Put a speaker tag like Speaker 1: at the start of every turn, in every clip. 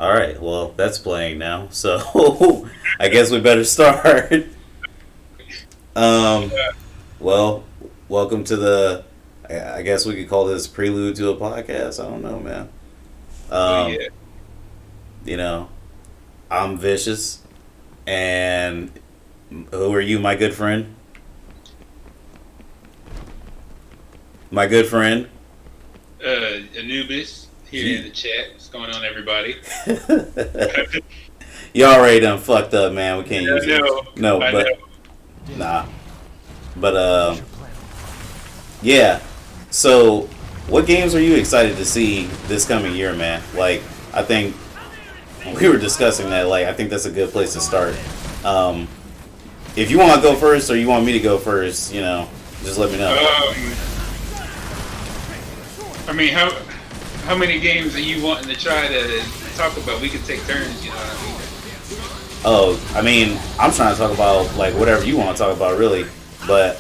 Speaker 1: All right, well, that's playing now, so I guess we better start. Um, well, welcome to the. I guess we could call this prelude to a podcast. I don't know, man.
Speaker 2: Oh
Speaker 1: Um,
Speaker 2: yeah.
Speaker 1: you know, I'm vicious, and who are you, my good friend? My good friend.
Speaker 2: Anubis here in the chat. What's going on, everybody?
Speaker 1: You already done fucked up, man. We can't
Speaker 2: I
Speaker 1: use it.
Speaker 2: know.
Speaker 1: No,
Speaker 2: I
Speaker 1: but
Speaker 2: know.
Speaker 1: nah. But yeah. So, what games are you excited to see this coming year, man? Like, I think we were discussing that. Like, I think that's a good place to start. Um, if you want to go first, or you want me to go first, just let me know.
Speaker 2: I mean, how many games are you wanting to try to talk about? We could take turns. You know what I mean?
Speaker 1: Oh, I mean, I'm trying to talk about like whatever you want to talk about, really. But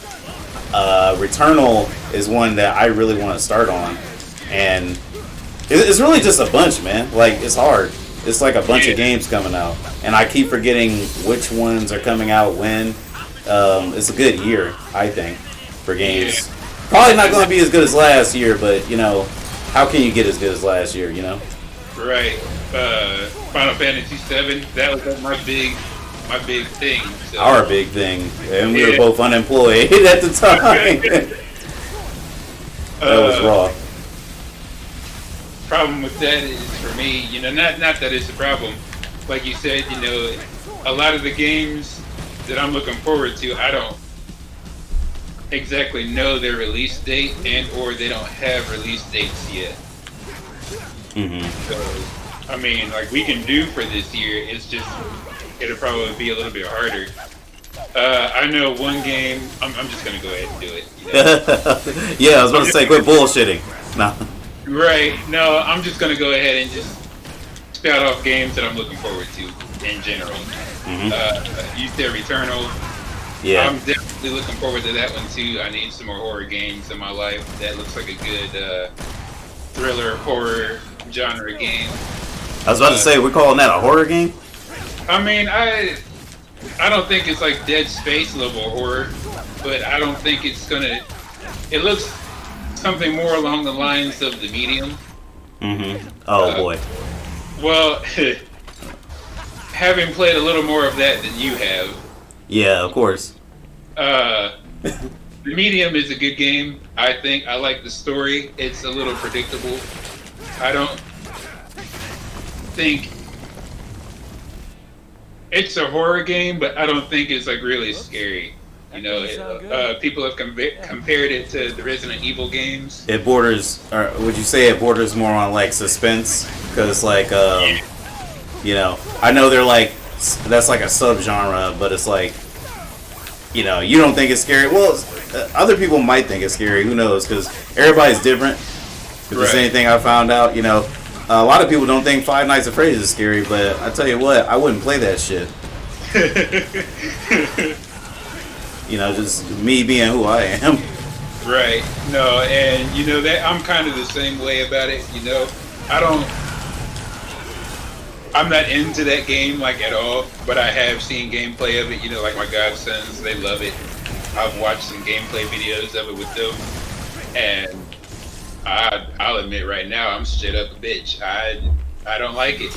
Speaker 1: Returnal is one that I really want to start on, and it's really just a bunch, man. Like it's hard. It's like a bunch of games coming out, and I keep forgetting which ones are coming out when. It's a good year, I think, for games.
Speaker 2: Yeah.
Speaker 1: Probably not going to be as good as last year, but how can you get as good as last year?
Speaker 2: Right. Final Fantasy VII. That was like my big thing. So.
Speaker 1: Our big thing, and we were both unemployed at the time. That was raw.
Speaker 2: Problem with that is for me, not that it's a problem. Like you said, a lot of the games that I'm looking forward to, I don't exactly know their release date or they don't have release dates yet. So, I mean, like we can do for this year, it's just it'll probably be a little bit harder. I know one game. I'm just gonna go ahead and do it.
Speaker 1: Yeah, I was about to say, quit bullshitting. No.
Speaker 2: Right. No, I'm just gonna go ahead and just spout off games that I'm looking forward to in general. You said Returnal.
Speaker 1: Yeah.
Speaker 2: I'm definitely looking forward to that one too. I need some more horror games in my life. That looks like a good thriller horror genre game.
Speaker 1: I was about to say, we're calling that a horror game?
Speaker 2: I mean, I don't think it's like Dead Space level horror, but I don't think it's gonna. It looks something more along the lines of The Medium.
Speaker 1: Oh boy.
Speaker 2: Well, having played a little more of that than you have.
Speaker 1: Yeah, of course.
Speaker 2: The Medium is a good game. I think I like the story. It's a little predictable. I don't think it's a horror game, but I don't think it's like really scary. People have compared it to the Resident Evil games.
Speaker 1: It borders, or would you say it borders more on like suspense? Because like, I know they're like, that's like a subgenre, but it's like, you don't think it's scary. Well, other people might think it's scary. Who knows? Because everybody's different. If there's anything I found out, a lot of people don't think Five Nights at Freddy's is scary, but I tell you what, I wouldn't play that shit. Just me being who I am.
Speaker 2: Right. No, and that I'm kind of the same way about it. I'm not into that game like at all, but I have seen gameplay of it. Like my godsons, they love it. I've watched some gameplay videos of it with them, and I'll admit right now, I'm straight up a bitch. I don't like it.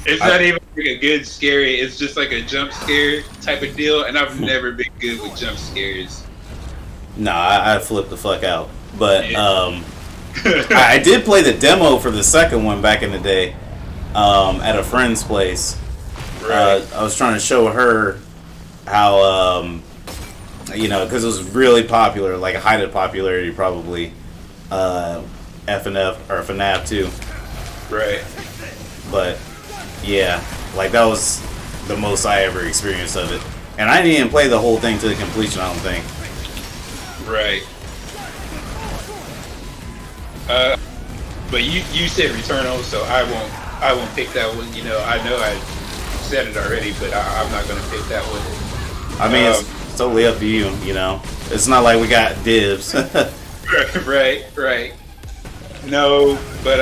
Speaker 2: It's not even like a good scary. It's just like a jump scare type of deal, and I've never been good with jump scares.
Speaker 1: Nah, I flipped the fuck out. But I did play the demo for the second one back in the day at a friend's place.
Speaker 2: Right.
Speaker 1: I was trying to show her how, because it was really popular, like a height of popularity probably. FNF or FNAF too.
Speaker 2: Right.
Speaker 1: But yeah, like that was the most I ever experienced of it, and I didn't even play the whole thing to the completion. I don't think.
Speaker 2: Right. But you said Returnal, so I won't pick that one. I know I said it already, but I'm not gonna pick that one.
Speaker 1: I mean, it's totally up to you. It's not like we got dibs.
Speaker 2: Right. No, but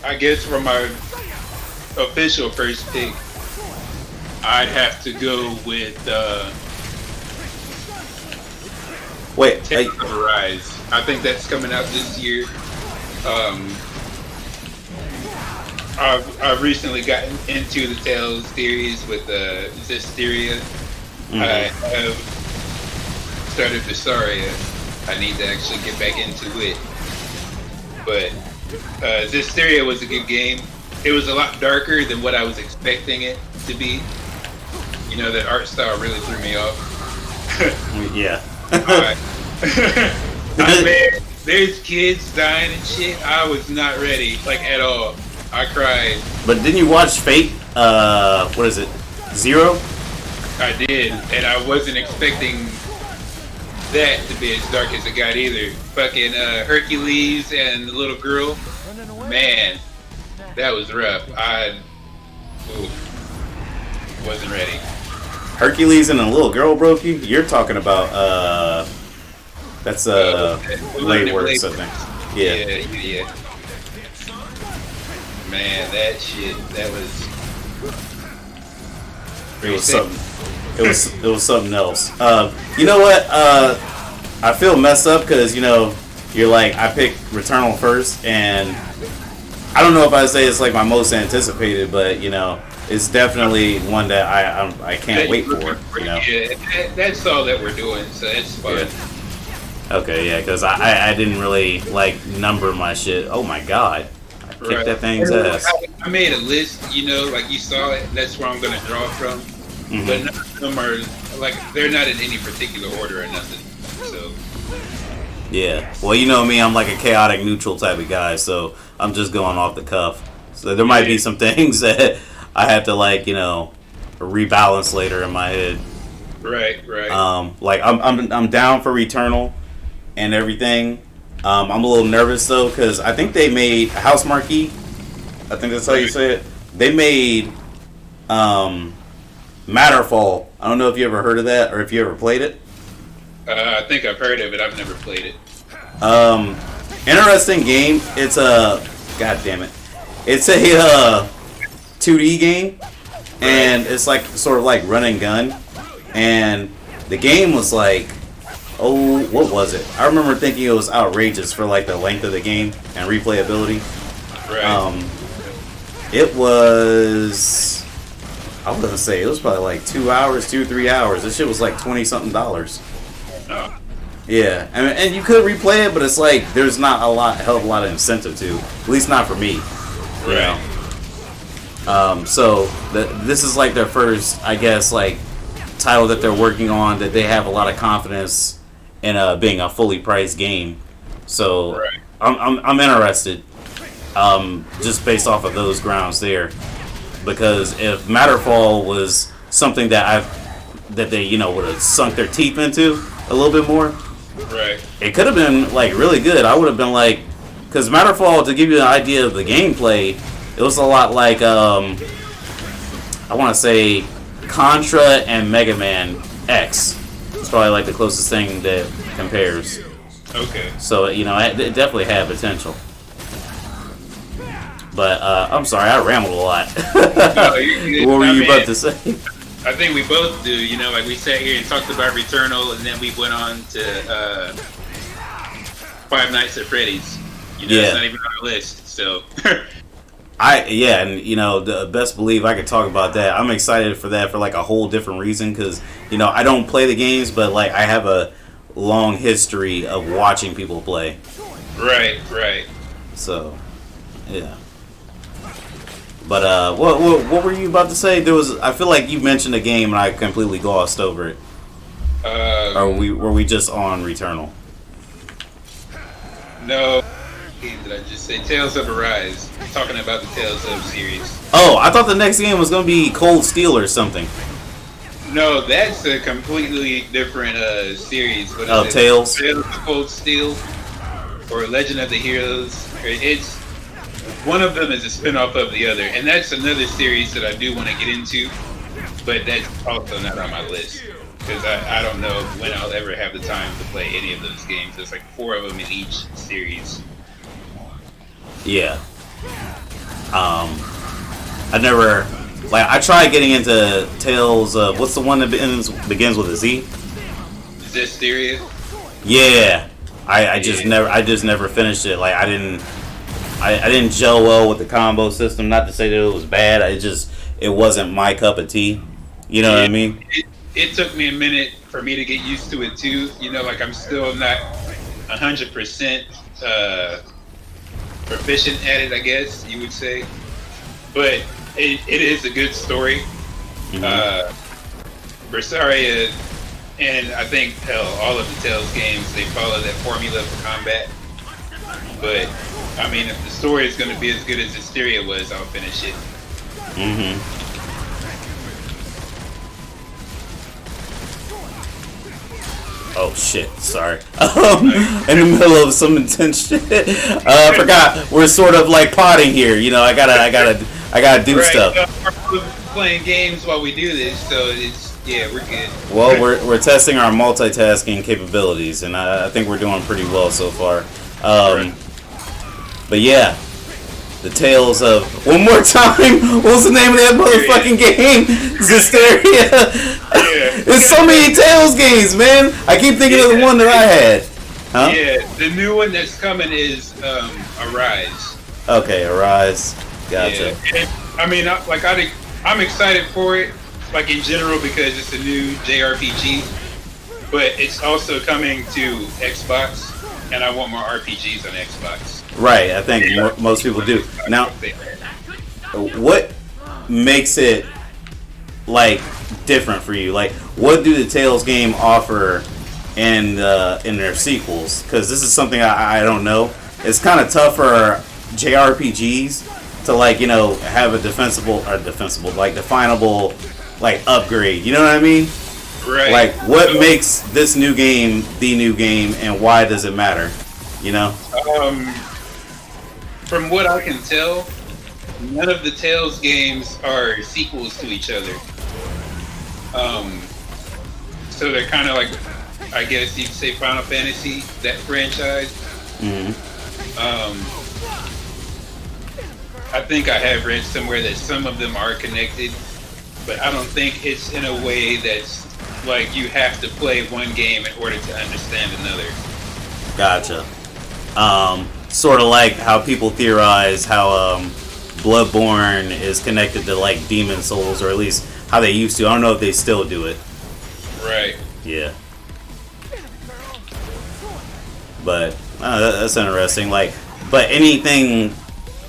Speaker 2: I guess for my official first pick, I'd have to go with
Speaker 1: Wait,
Speaker 2: Tales of Arise. I think that's coming out this year. I've recently gotten into the Tales series with Zestiria. I have started Visaria. I need to actually get back into it. But Zestiria was a good game. It was a lot darker than what I was expecting it to be. You know, that art style really threw me off.
Speaker 1: Yeah.
Speaker 2: Man, there's kids dying and shit. I was not ready, like, at all. I cried.
Speaker 1: But didn't you watch Fate? What is it? Zero?
Speaker 2: I did, and I wasn't expecting that to be as dark as it got either. Fucking Hercules and the little girl. Man, that was rough. Wasn't ready.
Speaker 1: Hercules and a little girl broke you? You're talking about, that's, Blade Works, I think.
Speaker 2: Yeah. Man, that shit, that was...
Speaker 1: It was something. It was something else. You know what? I feel messed up because, you know, you're like, I picked Returnal first, and I don't know if I say it's like my most anticipated, but, you know, it's definitely one that I can't wait for. You know?
Speaker 2: Yeah, that's all that we're doing, so it's fun.
Speaker 1: Yeah. Okay, yeah, because I didn't really like number my shit. Oh my god, I kicked that thing's ass.
Speaker 2: I made a list, you know, like you saw it. That's where I'm gonna draw from.
Speaker 1: Mm-hmm.
Speaker 2: But none of them are like they're not in any particular order or nothing. So.
Speaker 1: Yeah, well, you know me, I'm like a chaotic neutral type of guy, so I'm just going off the cuff. So there might be some things that I have to, like, you know, rebalance later in my head.
Speaker 2: Right.
Speaker 1: Like I'm down for Returnal and everything. I'm a little nervous though because I think they made House Marquee. I think that's how you say it. They made Matterfall. I don't know if you ever heard of that or if you ever played it.
Speaker 2: I think I've heard of it. I've never played it.
Speaker 1: Interesting game. It's a god damn it. It's a 2D game, and it's like sort of like run and gun. And the game was like, oh, what was it? I remember thinking it was outrageous for like the length of the game and replayability.
Speaker 2: Right.
Speaker 1: It was, I was gonna say it was probably like 3 hours. This shit was like $20-something.
Speaker 2: Oh.
Speaker 1: Yeah, and you could replay it, but it's like there's not a hell of a lot of incentive to, at least not for me. You know? So this is like their first, I guess, like title that they're working on that they have a lot of confidence in being a fully priced game. So I'm interested, just based off of those grounds there, because if Matterfall was something that they, you know, would have sunk their teeth into a little bit more, it could have been like really good. I would have been like, because Matterfall, to give you an idea of the gameplay, it was a lot like I want to say Contra and Mega Man X. It's probably like the closest thing that compares.
Speaker 2: Okay.
Speaker 1: So, you know, it definitely had potential. But I'm sorry, I rambled a lot.
Speaker 2: No, you're good.
Speaker 1: What were you about to say?
Speaker 2: I think we both do. You know, like we sat here and talked about Returnal, and then we went on to Five Nights at Freddy's. You know, it's not even on our list. So.
Speaker 1: And you know, the best believe I could talk about that. I'm excited for that for like a whole different reason, because you know I don't play the games, but like I have a long history of watching people play.
Speaker 2: Right.
Speaker 1: So, yeah. But what were you about to say? I feel like you mentioned a game and I completely glossed over it. Or were we just on Returnal?
Speaker 2: No. Did I just say Tales of Arise? Talking about the Tales of series.
Speaker 1: Oh, I thought the next game was going to be Cold Steel or something.
Speaker 2: No, that's a completely different series. What is
Speaker 1: Tales?
Speaker 2: Tales of Cold Steel or Legend of the Heroes. It's one of them is a spin-off of the other, and that's another series that I do want to get into, but that's also not on my list because I don't know when I'll ever have the time to play any of those games. There's like 4 of them in each series.
Speaker 1: Yeah. I never like I tried getting into Tales of what's the one that begins with a Z?
Speaker 2: Zestiria.
Speaker 1: Yeah, I just never finished it. Like I didn't gel well with the combo system. Not to say that it was bad. It wasn't my cup of tea. You know what I mean?
Speaker 2: It took me a minute for me to get used to it too. You know, like I'm still not 100% proficient at it, I guess you would say. But it is a good story. Bersaria, and I think all of the Tales games, they follow that formula for combat. But I mean, if the story is going to be as good as Hysteria was, I'll finish it.
Speaker 1: Oh shit! Sorry. In the middle of some intense shit. I forgot we're sort of like potting here. You know, I gotta do stuff.
Speaker 2: We're playing games while we do this, so we're good.
Speaker 1: Well, we're testing our multitasking capabilities, and I think we're doing pretty well so far. But yeah, the Tales of one more time. What was the name of that motherfucking game? Hysteria. There's so many Tales games, man. I keep thinking of the one that I had. Huh?
Speaker 2: Yeah, the new one that's coming is Arise.
Speaker 1: Okay, Arise. Gotcha.
Speaker 2: Yeah. And, I mean, I'm excited for it, like in general, because it's a new JRPG. But it's also coming to Xbox, and I want more RPGs on Xbox.
Speaker 1: Right, I think most people do. Now, what makes it like different for you? Like, what do the Tales game offer in their sequels? Because this is something I don't know. It's kind of tough for JRPGs to have a definable like upgrade. You know what I mean?
Speaker 2: Right.
Speaker 1: Like, what makes this new game the new game, and why does it matter? You know?
Speaker 2: From what I can tell, none of the Tales games are sequels to each other. So they're kind of like, I guess you could say Final Fantasy, that franchise. I think I have read somewhere that some of them are connected, but I don't think it's in a way that's like you have to play one game in order to understand another.
Speaker 1: Gotcha. Sort of like how people theorize how Bloodborne is connected to like Demon Souls, or at least how they used to. I don't know if they still do it.
Speaker 2: Right.
Speaker 1: Yeah. But that's interesting. Like, but anything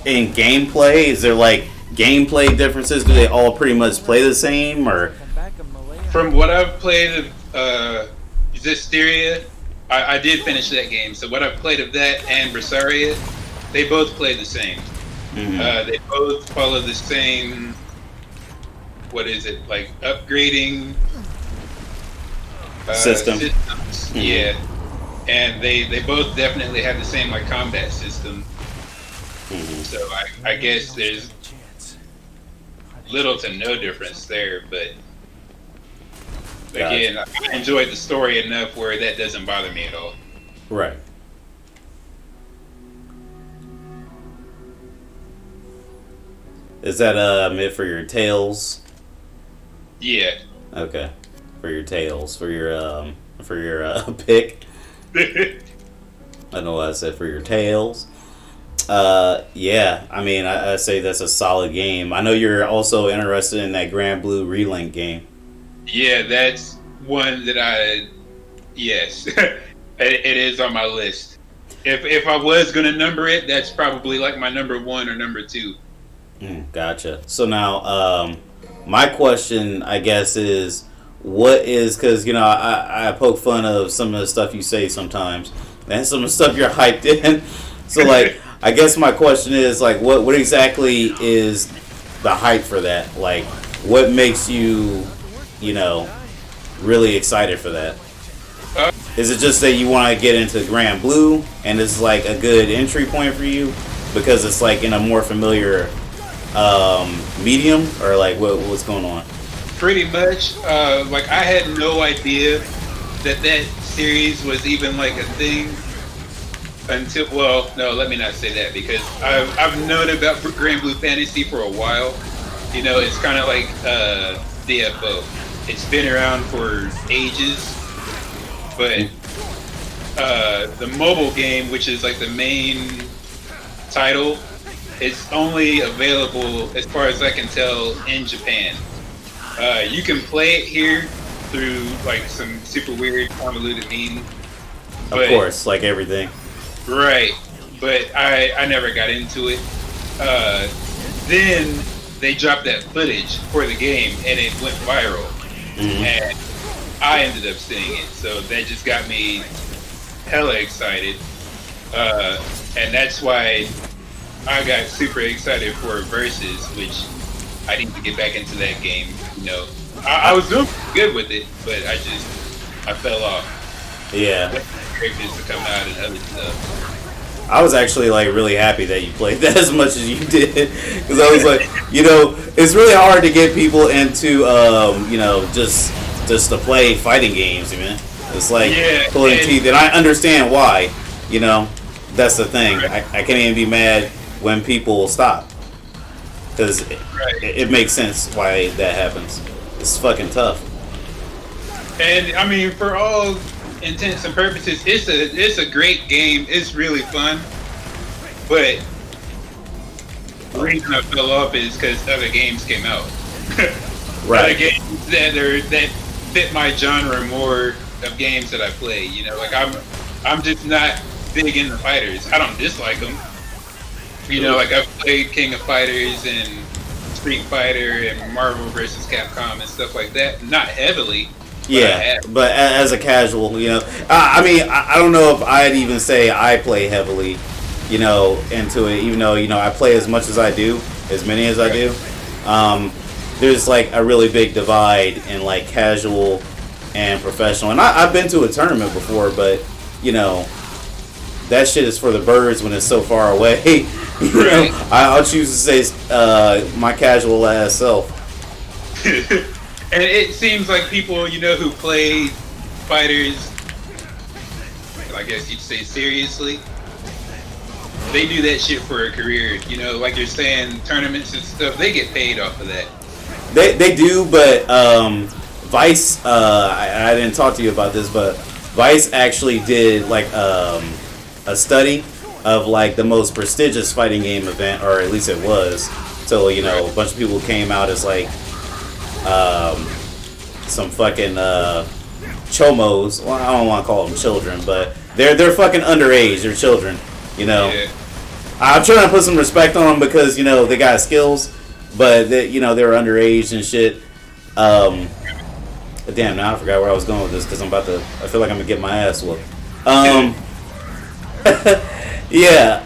Speaker 1: in gameplay? Is there like gameplay differences? Do they all pretty much play the same, or?
Speaker 2: From what I've played of Zestiria, I did finish that game. So what I've played of that and Bersaria, they both play the same. They both follow the same. What is it, like upgrading
Speaker 1: systems?
Speaker 2: Yeah, and they both definitely have the same like combat system. So I guess there's little to no difference there, but again, I enjoyed the story enough where that doesn't bother me at all.
Speaker 1: Right. Is that meant for your Tales?
Speaker 2: Yeah.
Speaker 1: Okay. For your Tales, for your pick. I don't know what I said, for your Tales. Yeah, I mean, I say that's a solid game. I know you're also interested in that Grand Blue Relink game.
Speaker 2: Yeah, that's one that yes, it is on my list. If I was gonna number it, that's probably like my number 1 or number 2.
Speaker 1: Gotcha. So now, my question, I guess, is what is, because I poke fun of some of the stuff you say sometimes, and some of the stuff you're hyped in. So like, I guess my question is like, what exactly is the hype for that? Like, what makes you, really excited for that? Is it just that you want to get into Grand Blue and it's like a good entry point for you because it's like in a more familiar medium, or like what's going on?
Speaker 2: Pretty much. Like I had no idea that series was even like a thing until, well, no, let me not say that, because I've known about Grand Blue Fantasy for a while. You know, it's kind of like DFO. It's been around for ages, but the mobile game, which is like the main title, is only available, as far as I can tell, in Japan. You can play it here through like some super weird convoluted means.
Speaker 1: Of course, like everything.
Speaker 2: Right, but I never got into it. Then they dropped that footage for the game and it went viral. And I ended up seeing it, so that just got me hella excited. And that's why I got super excited for Versus, which I need to get back into that game. You know, I was doing good with it, but I fell off.
Speaker 1: Yeah.
Speaker 2: Characters to come out and other stuff.
Speaker 1: I was actually like really happy that you played that as much as you did, because I was like, you know, it's really hard to get people into, you know, just to play fighting games, man. It's like pulling teeth, and I understand why. You know, that's the thing. I can't even be mad when people stop, because it makes sense why that happens. It's fucking tough.
Speaker 2: And I mean, for all intents and purposes, it's a great game. It's really fun, but the reason I fell off is because other games came out. Other games that fit my genre more of games that I play. You know, like I'm just not big into fighters. I don't dislike them. You know, like I've played King of Fighters and Street Fighter and Marvel vs. Capcom and stuff like that. Not heavily.
Speaker 1: Yeah, but as a casual, you know, I mean, I don't know if I'd even say I play heavily, you know, into it, even though, you know, I play as much as I do, as many as I do. There's like a really big divide in like casual and professional. And I've been to a tournament before, but, you know, that shit is for the birds when it's so far away. You know, I'll choose to say my casual ass self.
Speaker 2: And it seems like people, you know, who play fighters, I guess you'd say seriously, they do that shit for a career. You know, like you're saying, tournaments and stuff, they get paid off of that.
Speaker 1: They do, but Vice, I didn't talk to you about this, but Vice actually did like a study of like the most prestigious fighting game event, or at least it was. So, you know, a bunch of people came out as like some fucking chomos. Well, I don't want to call them children, but they're fucking underage. They're children, you know. Yeah. I'm trying to put some respect on them because, you know, they got skills, but they, you know, they were underage and shit. But damn, now I forgot where I was going with this because I feel like I'm gonna get my ass whooped. Yeah.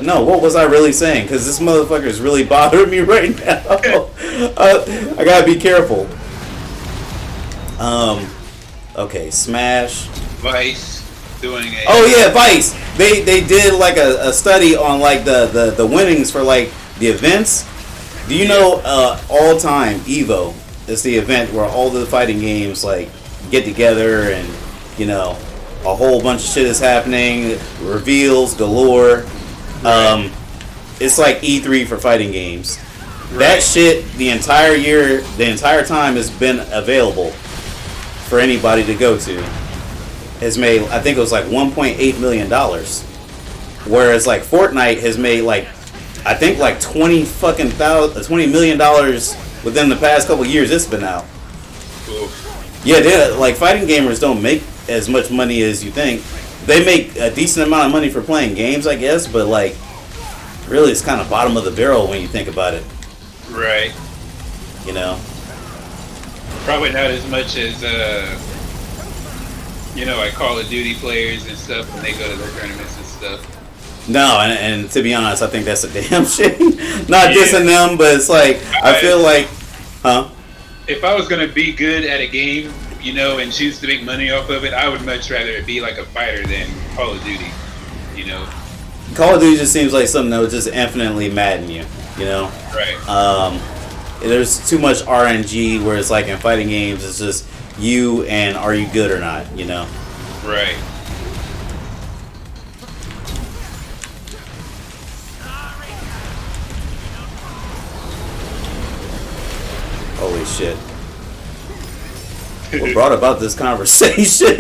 Speaker 1: No, what was I really saying? Because this motherfucker is really bothering me right now. I gotta be careful. Okay, Smash.
Speaker 2: Vice doing a.
Speaker 1: Oh yeah, Vice. They did like a study on like the winnings for like the events. Do you know all time Evo is the event where all the fighting games like get together and, you know, a whole bunch of shit is happening, reveals galore. It's like E3 for fighting games. That shit the entire year, the entire time has been available for anybody to go to. Has made, I think it was like $1.8 million. Whereas like Fortnite has made like, I think like $20 million within the past couple years it's been out.
Speaker 2: Cool.
Speaker 1: Yeah, like fighting gamers don't make as much money as you think. They make a decent amount of money for playing games, I guess, but like really it's kind of bottom of the barrel when you think about it.
Speaker 2: Right.
Speaker 1: You know?
Speaker 2: Probably not as much as you know, like Call of Duty players and stuff when they go to their tournaments and stuff.
Speaker 1: No, and to be honest, I think that's a damn shame. Not dissing them, but it's like I feel like,
Speaker 2: if I was gonna be good at a game, you know, and choose to make money off of it, I would much rather it be like a fighter than Call of Duty. You know,
Speaker 1: Call of Duty just seems like something that would just infinitely madden you. You know,
Speaker 2: right?
Speaker 1: There's too much RNG, where it's like in fighting games, it's just you and are you good or not. You know,
Speaker 2: right?
Speaker 1: Holy shit. What brought about this conversation?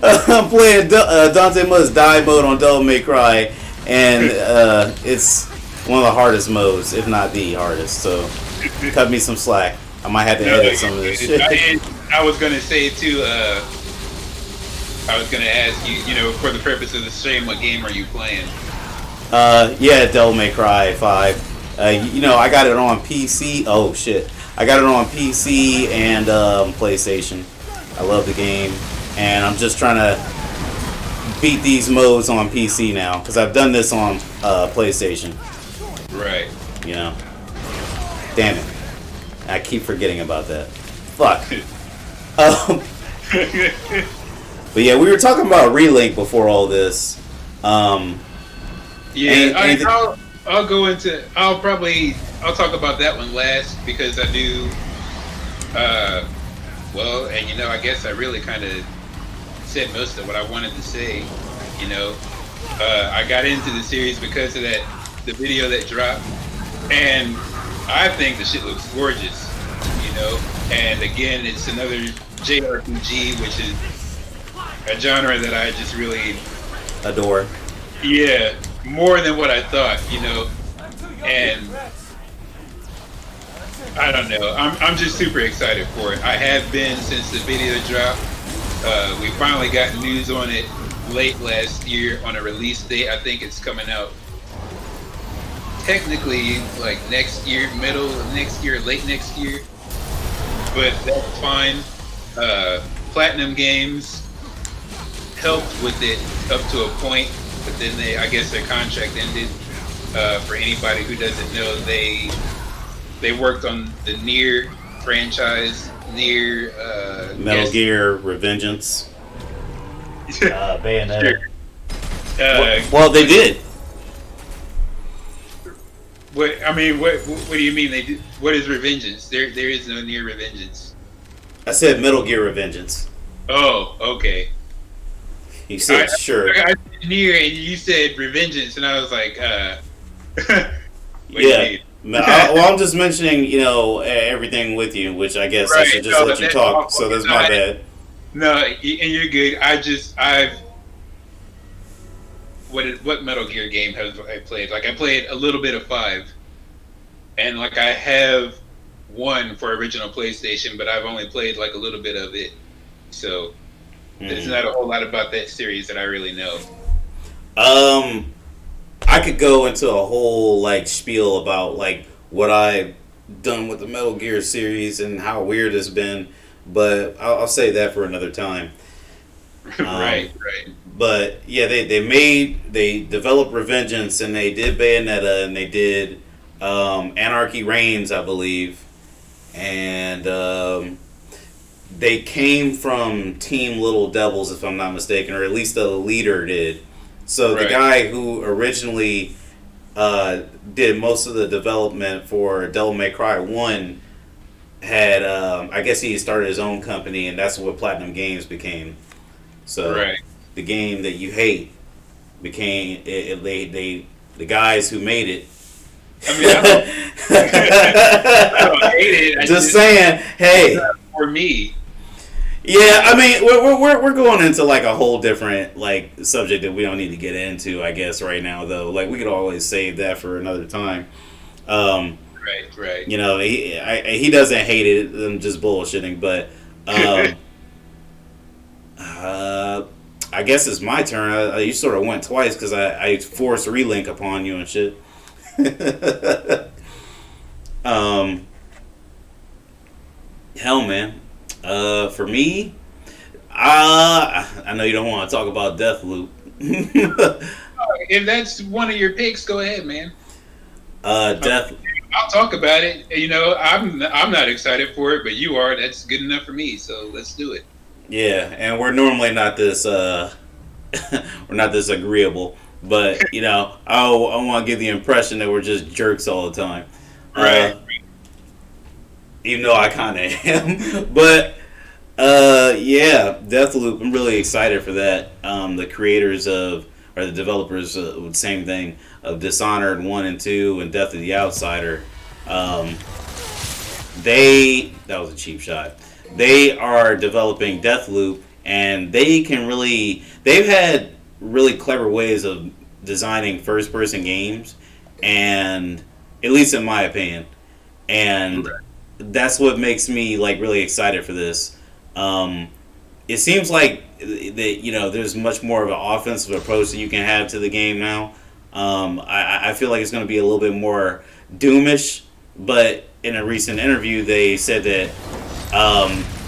Speaker 1: I'm playing Dante Must Die mode on Devil May Cry, and it's one of the hardest modes, if not the hardest. So, cut me some slack. I might have to edit some of this shit.
Speaker 2: I was gonna say too. I was gonna ask you, for the purpose of the stream, what game are you playing?
Speaker 1: Yeah, Devil May Cry 5. I got it on PC. Oh shit. I got it on PC and PlayStation. I love the game, and I'm just trying to beat these modes on PC now because I've done this on PlayStation.
Speaker 2: Right.
Speaker 1: Damn it! I keep forgetting about that. Fuck. But yeah, we were talking about Relink before all this.
Speaker 2: I'll go into. I'll talk about that one last because I do. I guess I really kind of said most of what I wanted to say. I got into the series because of the video that dropped, and I think the shit looks gorgeous. And again, it's another JRPG, which is a genre that I just really
Speaker 1: adore.
Speaker 2: Yeah, more than what I thought, and I don't know. I'm just super excited for it. I have been since the video dropped. We finally got news on it late last year on a release date. I think it's coming out technically like next year, middle of next year, late next year. But that's fine. Platinum Games helped with it up to a point, but then I guess their contract ended. For anybody who doesn't know, they worked on the Nier franchise,
Speaker 1: Metal Gear Revengeance, Bayonetta.
Speaker 2: Sure.
Speaker 1: Well, they did.
Speaker 2: What do you mean they did? What is Revengeance? There is no Nier Revengeance.
Speaker 1: I said Metal Gear Revengeance.
Speaker 2: Oh, okay.
Speaker 1: You said sure.
Speaker 2: I said Nier and you said Revengeance, and I was like, what
Speaker 1: yeah. I'm just mentioning, everything with you, which I guess I should just let you talk. So that's my bad.
Speaker 2: No, and you're good. What Metal Gear game have I played? Like I played a little bit of 5, and like I have 1 for original PlayStation, but I've only played like a little bit of it. So there's not a whole lot about that series that I really know.
Speaker 1: I could go into a whole spiel about what I've done with the Metal Gear series and how weird it's been, but I'll say that for another time.
Speaker 2: Right.
Speaker 1: But yeah, they developed Revengeance, and they did Bayonetta, and they did Anarchy Reigns, I believe, and they came from Team Little Devils, if I'm not mistaken, or at least the leader did. So the guy who originally did most of the development for Devil May Cry 1 had, I guess he started his own company, and that's what Platinum Games became. So the game that you hate became, the guys who made it.
Speaker 2: I don't hate it.
Speaker 1: Just saying, hey.
Speaker 2: For me.
Speaker 1: Yeah, we're going into a whole different subject that we don't need to get into, I guess, right now though. We could always save that for another time.
Speaker 2: Right.
Speaker 1: He doesn't hate it. I'm just bullshitting, but I guess it's my turn. You sort of went twice because I forced Relink upon you and shit. Hell, man. For me, I know you don't want to talk about Deathloop.
Speaker 2: If that's one of your picks, go ahead, man.
Speaker 1: Death.
Speaker 2: I'll talk about it. I'm not excited for it, but you are. That's good enough for me. So let's do it.
Speaker 1: Yeah, and we're normally not this we're not this agreeable, but I want to give the impression that we're just jerks all the time.
Speaker 2: Right.
Speaker 1: Even though I kind of am, but yeah, Deathloop. I'm really excited for that. The creators the developers, same thing of Dishonored 1 and 2 and Death of the Outsider. that was a cheap shot. They are developing Deathloop, and they've had really clever ways of designing first person games, and at least in my opinion, and that's what makes me like really excited for this. It seems like there's much more of an offensive approach that you can have to the game now. I feel like it's going to be a little bit more Doomish, but in a recent interview they said that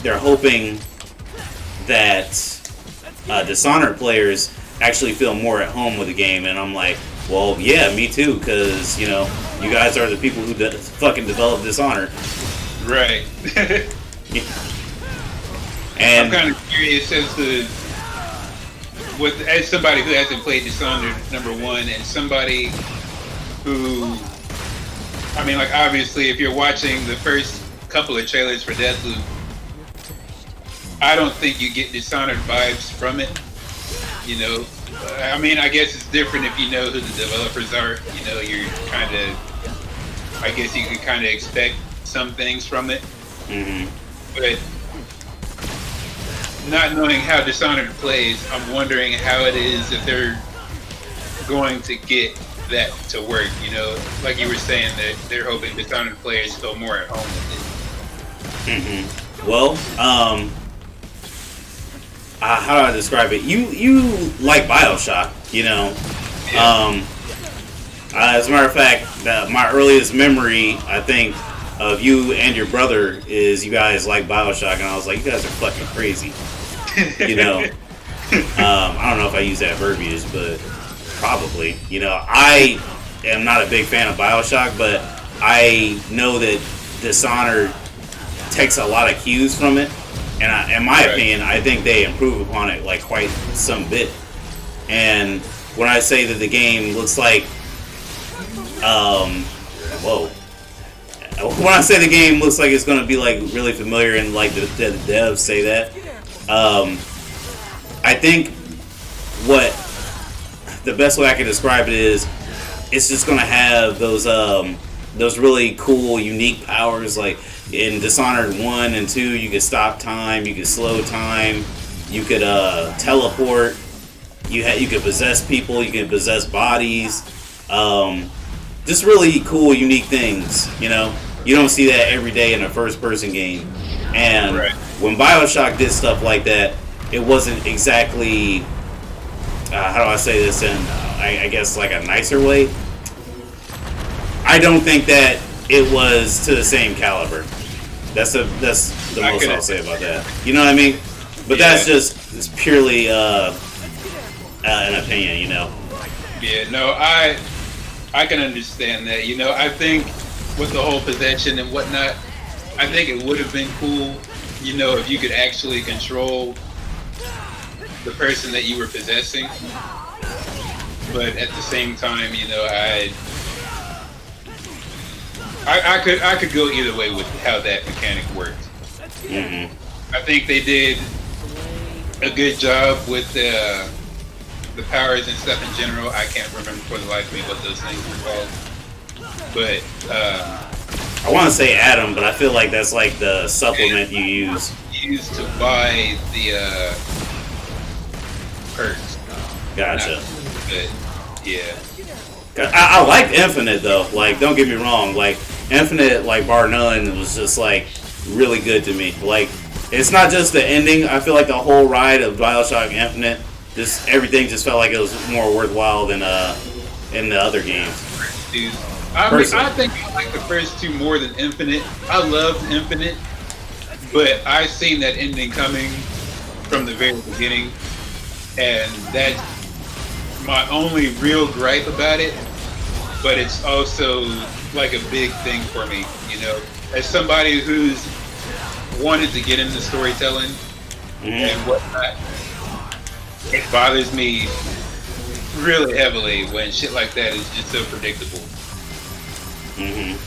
Speaker 1: they're hoping that Dishonored players actually feel more at home with the game, and I'm like, well, yeah, me too, because you guys are the people who fucking developed Dishonored.
Speaker 2: Right.
Speaker 1: And
Speaker 2: I'm kind of curious as to as somebody who hasn't played Dishonored #1, and somebody who, I mean, like, obviously, if you're watching the first couple of trailers for Deathloop, I don't think you get Dishonored vibes from it. I mean, I guess it's different if you know who the developers are. You're kind of, I guess you could kind of expect some things from it.
Speaker 1: Mm-hmm.
Speaker 2: But not knowing how Dishonored plays, I'm wondering how it is that they're going to get that to work. Like you were saying, that they're hoping Dishonored players feel more at home with it.
Speaker 1: Mm-hmm. Well, how do I describe it? You like BioShock,
Speaker 2: Yeah.
Speaker 1: As a matter of fact, my earliest memory, I think, of you and your brother is you guys like BioShock, and I was like, you guys are fucking crazy. I don't know if I use that verbiage, but probably. I am not a big fan of BioShock, but I know that Dishonored takes a lot of cues from it. And in my opinion, I think they improve upon it like quite some bit. And when I say that the game looks like, when I say the game looks like it's going to be like really familiar, and like the devs say that, I think what the best way I can describe it is, it's just going to have those really cool, unique powers. Like in Dishonored 1 and 2, you could stop time, you could slow time, you could teleport, you could possess people, you could possess bodies. Just really cool, unique things. You don't see that every day in a first-person game. And when BioShock did stuff like that, it wasn't exactly, how do I say this in, I guess, like a nicer way. I don't think that it was to the same caliber. That's the most I'll say about that. You know what I mean? But that's just, it's purely an opinion,
Speaker 2: Yeah, no, I can understand that. I think with the whole possession and whatnot, I think it would have been cool, if you could actually control the person that you were possessing. But at the same time, I could go either way with how that mechanic worked.
Speaker 1: Mm-hmm.
Speaker 2: I think they did a good job with the powers and stuff in general. I can't remember for the life of me what those things were called. But
Speaker 1: I want to say Atom, but I feel like that's like the supplement you use.
Speaker 2: Used to buy the perks.
Speaker 1: Gotcha.
Speaker 2: But yeah.
Speaker 1: I liked Infinite though. Like, don't get me wrong. Like Infinite, like bar none, was just like really good to me. Like, it's not just the ending. I feel like the whole ride of BioShock Infinite, just everything just felt like it was more worthwhile than in the other games.
Speaker 2: Dude, I think I like the first two more than Infinite. I loved Infinite, but I seen that ending coming from the very beginning, and that's my only real gripe about it. But it's also like a big thing for me, as somebody who's wanted to get into storytelling and whatnot. It bothers me really heavily when shit like that is just so predictable.
Speaker 1: Mm-hmm.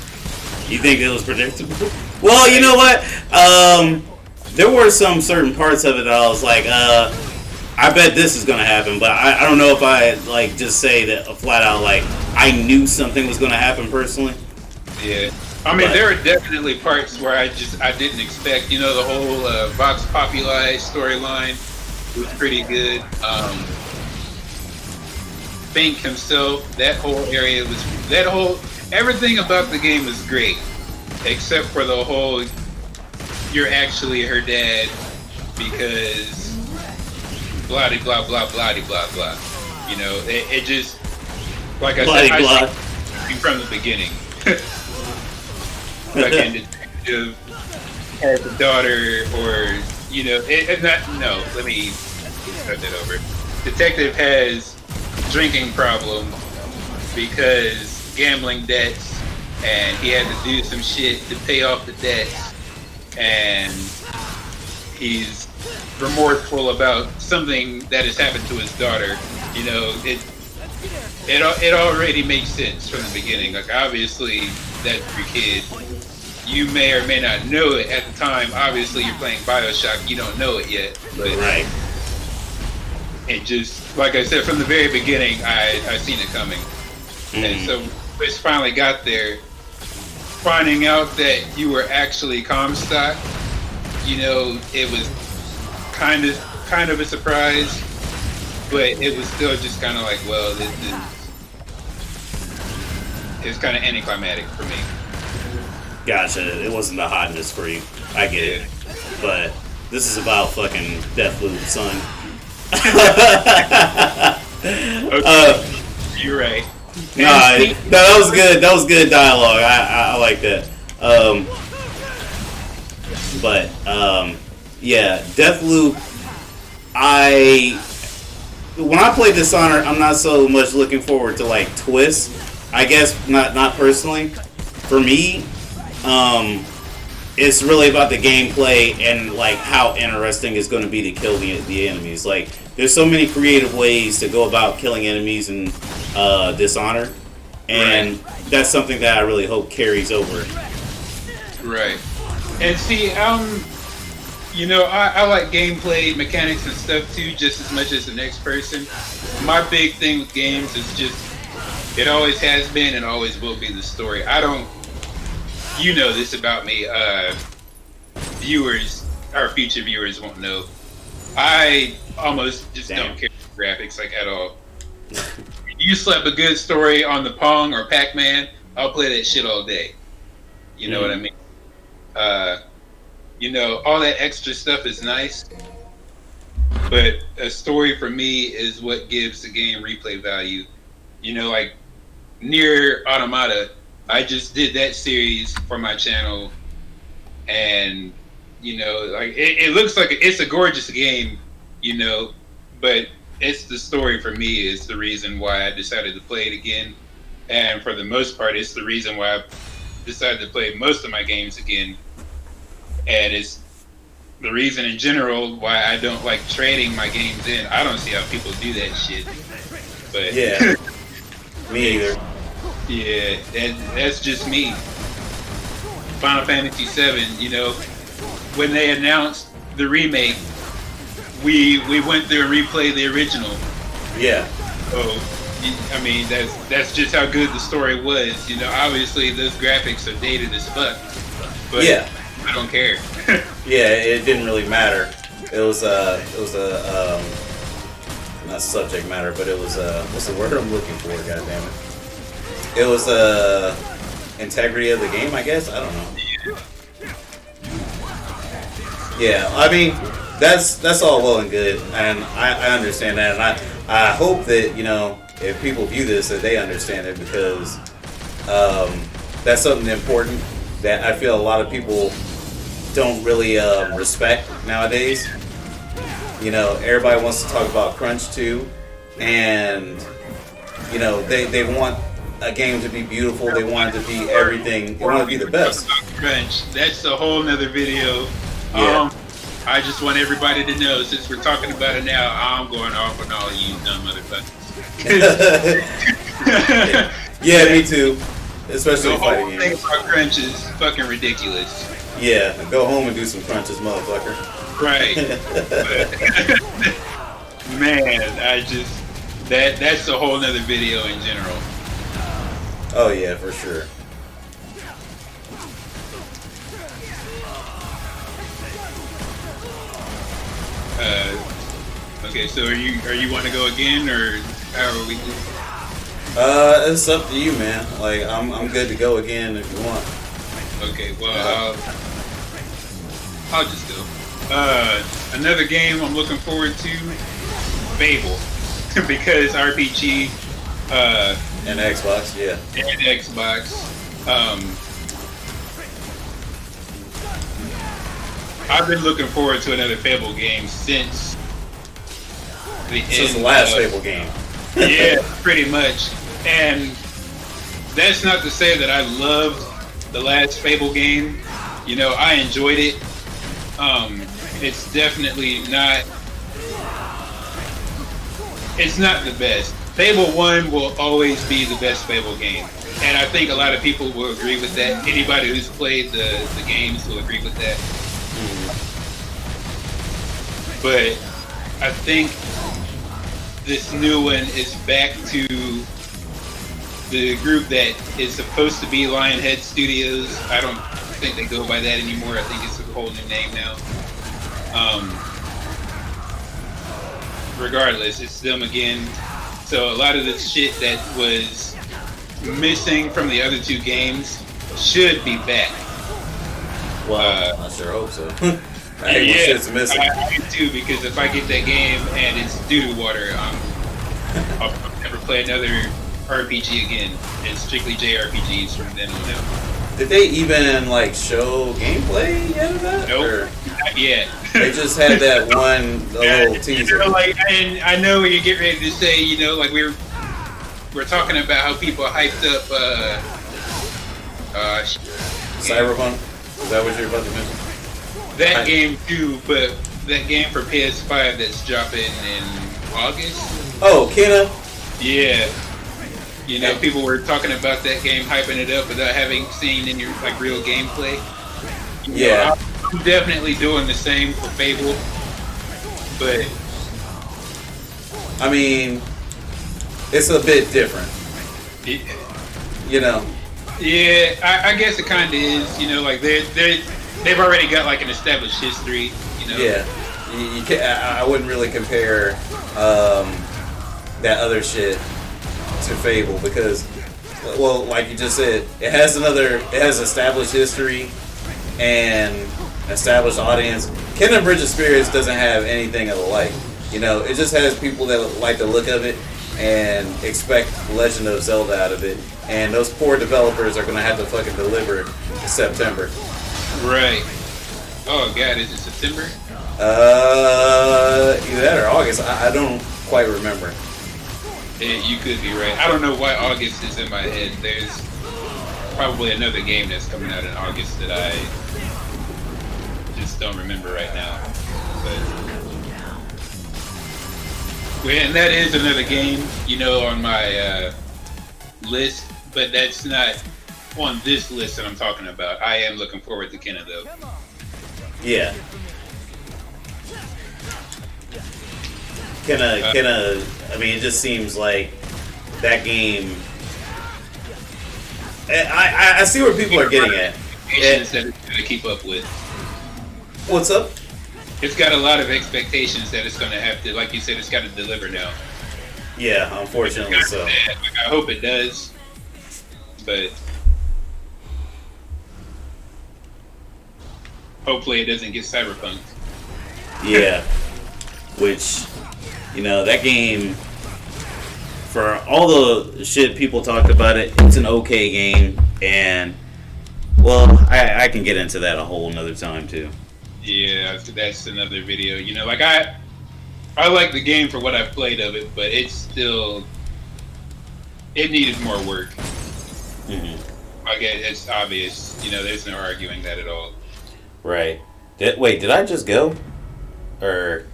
Speaker 1: You think it was predictable? Well, you know what? There were some certain parts of it that I was like, I bet this is gonna happen, but I don't know if I like just say that flat out like I knew something was gonna happen personally.
Speaker 2: Yeah. I mean, there are definitely parts where I didn't expect. You know, the whole Vox Populi storyline was pretty good. Fink himself, that whole area everything about the game was great, except for the whole you're actually her dad because blah de blah blah blah de blah blah. You know, it just like I said, I see from the beginning. Fucking detective has a daughter, or you know, let me start that over. Detective has drinking problem because gambling debts, and he had to do some shit to pay off the debts, and he's remorseful about something that has happened to his daughter. You know, it already makes sense from the beginning. Like, obviously, that's your kid. You may or may not know it at the time. Obviously, you're playing BioShock. You don't know it yet. But
Speaker 1: right.
Speaker 2: It just, like I said, from the very beginning, I seen it coming. And so, when it finally got there, finding out that you were actually Comstock, you know, it was kind of a surprise, but it was still just kind of like, well, it's kind of anticlimactic for me.
Speaker 3: Gotcha. It wasn't the hotness for you. I get it. But this is about fucking Deathloop, son.
Speaker 2: Okay. You're right.
Speaker 3: No, that was good. That was good dialogue. I like that. Yeah, Deathloop. When I play Dishonored, I'm not so much looking forward to like twists. I guess not personally. For me, it's really about the gameplay and like how interesting it's going to be to kill the enemies. Like, there's so many creative ways to go about killing enemies in Dishonored, and that's something that I really hope carries over.
Speaker 2: Right. And see, you know, I like gameplay mechanics and stuff too, just as much as the next person. My big thing with games is just, it always has been and always will be the story. You know this about me, viewers, our future viewers won't know. I almost just don't care for graphics, like, at all. You slap a good story on the Pong or Pac-Man, I'll play that shit all day. You know what I mean? You know, all that extra stuff is nice, but a story for me is what gives the game replay value. You know, like Nier Automata, I just did that series for my channel, and you know, like it looks like it's a gorgeous game, you know, but it's the story for me is the reason why I decided to play it again, and for the most part, it's the reason why I decided to play most of my games again, and it's the reason in general why I don't like trading my games in. I don't see how people do that shit, but
Speaker 1: yeah, me either.
Speaker 2: Yeah, that's just me. Final Fantasy VII, you know, when they announced the remake, we went through and replayed the original.
Speaker 1: Yeah.
Speaker 2: So, I mean, that's just how good the story was. You know, obviously those graphics are dated as fuck, but
Speaker 1: yeah,
Speaker 2: I don't care.
Speaker 1: Yeah, it didn't really matter. It was not subject matter, but it was what's the word I'm looking for? God damn it! It was integrity of the game, I guess. I don't know. Yeah, I mean, that's all well and good, and I understand that, and I hope that, you know, if people view this, that they understand it, because that's something important that I feel a lot of people don't really respect nowadays. You know, everybody wants to talk about crunch too, and you know, they want a game to be beautiful. They want it to be everything. They want it to be the best.
Speaker 2: Crunch. That's a whole nother video.
Speaker 1: Yeah.
Speaker 2: I just want everybody to know, since we're talking about it now, I'm going off on all you dumb motherfuckers.
Speaker 1: Yeah, me too. Especially
Speaker 2: the
Speaker 1: fighting
Speaker 2: whole thing
Speaker 1: games.
Speaker 2: about crunch is fucking ridiculous.
Speaker 1: Yeah, go home and do some crunches, motherfucker.
Speaker 2: Right. Man, I just that's a whole nother video in general.
Speaker 1: Oh yeah, for sure.
Speaker 2: Okay, so are you want to go again, or how are we doing?
Speaker 1: It's up to you, man. Like, I'm good to go again if you want.
Speaker 2: Okay, well, I'll just go. Another game I'm looking forward to, Fable, because RPG.
Speaker 1: And Xbox, yeah.
Speaker 2: And Xbox. I've been looking forward to another Fable game since
Speaker 1: the last Fable game.
Speaker 2: Yeah, pretty much. And that's not to say that I loved the last Fable game. You know, I enjoyed it. It's definitely not. It's not the best. Fable 1 will always be the best Fable game. And I think a lot of people will agree with that. Anybody who's played the games will agree with that. But I think this new one is back to the group that is supposed to be Lionhead Studios. I don't think they go by that anymore. I think it's a whole new name now. Regardless, it's them again. So a lot of the shit that was missing from the other two games should be back.
Speaker 1: Well, I sure hope so. I hate when shit's missing.
Speaker 2: I do too, because if I get that game and it's doo-doo water, I'll never play another RPG again. It's strictly JRPGs from then on out.
Speaker 1: Did they even like show gameplay yet of that?
Speaker 2: Nope,
Speaker 1: or
Speaker 2: not yet.
Speaker 1: they just had that one little teaser.
Speaker 2: You know, like, and I know when you get ready to say, you know, like we're talking about how people hyped up
Speaker 1: Cyberpunk? Is that what you're about to mention?
Speaker 2: That game too, but that game for PS5 that's dropping in August.
Speaker 1: Oh, Kena?
Speaker 2: Yeah. You know, people were talking about that game, hyping it up without having seen any like real gameplay. You know, I'm definitely doing the same for Fable, but
Speaker 1: I mean, it's a bit different. You know.
Speaker 2: Yeah, I guess it kind of is. You know, like they've already got like an established history. You know.
Speaker 1: Yeah. You can't, I wouldn't really compare that other shit to Fable because, well, like you just said, it has established history and established audience. Kingdom Bridge of Spirits doesn't have anything of the like. You know, it just has people that like the look of it and expect Legend of Zelda out of it. And those poor developers are gonna have to fucking deliver in September.
Speaker 2: Right. Oh god, is it September?
Speaker 1: Either that or August. I don't quite remember.
Speaker 2: Yeah, you could be right. I don't know why August is in my head. There's probably another game that's coming out in August that I just don't remember right now. But and that is another game, you know, on my list, but that's not on this list that I'm talking about. I am looking forward to Kenna though.
Speaker 1: Yeah. Kenna, I mean, it just seems like that game. I see where people are getting at.
Speaker 2: Expectations that it's going to keep up with.
Speaker 1: What's up?
Speaker 2: It's got a lot of expectations that it's going to have to, like you said, it's got to deliver now.
Speaker 1: Yeah, unfortunately so.
Speaker 2: Like, I hope it does, but hopefully it doesn't get cyberpunked.
Speaker 1: Yeah, which, you know, that game, for all the shit people talked about it, it's an okay game, and, well, I can get into that a whole nother time, too.
Speaker 2: Yeah, that's another video. You know, like, I like the game for what I've played of it, but it needed more work.
Speaker 1: Mm-hmm.
Speaker 2: Like, it's obvious. You know, there's no arguing that at all.
Speaker 1: Right. Wait, did I just go? Or...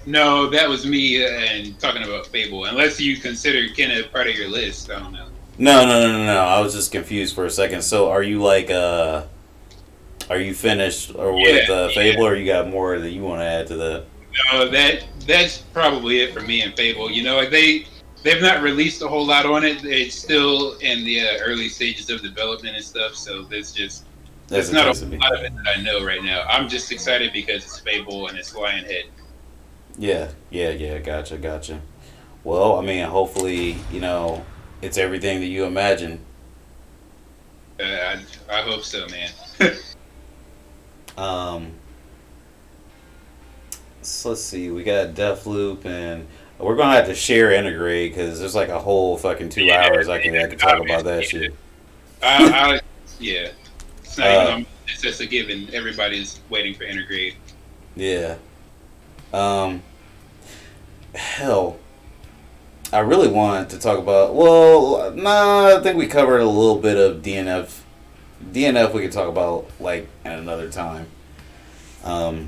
Speaker 2: No, that was me and talking about Fable. Unless you consider Kenna part of your list, I don't know.
Speaker 1: No. I was just confused for a second. So, are you like, are you finished or with Fable, or you got more that you want to add to that?
Speaker 2: No, that's probably it for me and Fable. You know, like they've not released a whole lot on it. It's still in the early stages of development and stuff. So there's just
Speaker 1: There's
Speaker 2: There's
Speaker 1: a
Speaker 2: not
Speaker 1: place
Speaker 2: a
Speaker 1: to be.
Speaker 2: lot of it that I know right now. I'm just excited because it's Fable and it's Lionhead.
Speaker 1: Yeah. Gotcha. Well, I mean, hopefully, it's everything that you imagine.
Speaker 2: I hope so, man.
Speaker 1: Um, so let's see. We got Deathloop, and we're gonna have to share integrate because there's like a whole fucking 2 hours I can talk about that shit.
Speaker 2: I yeah. It's not even
Speaker 1: Uh,
Speaker 2: on. It's just a given. Everybody's waiting for Intergrade.
Speaker 1: yeah. Um, hell, I really wanted to talk about. Well, nah, I think we covered a little bit of DNF. DNF we could talk about like at another time. Um,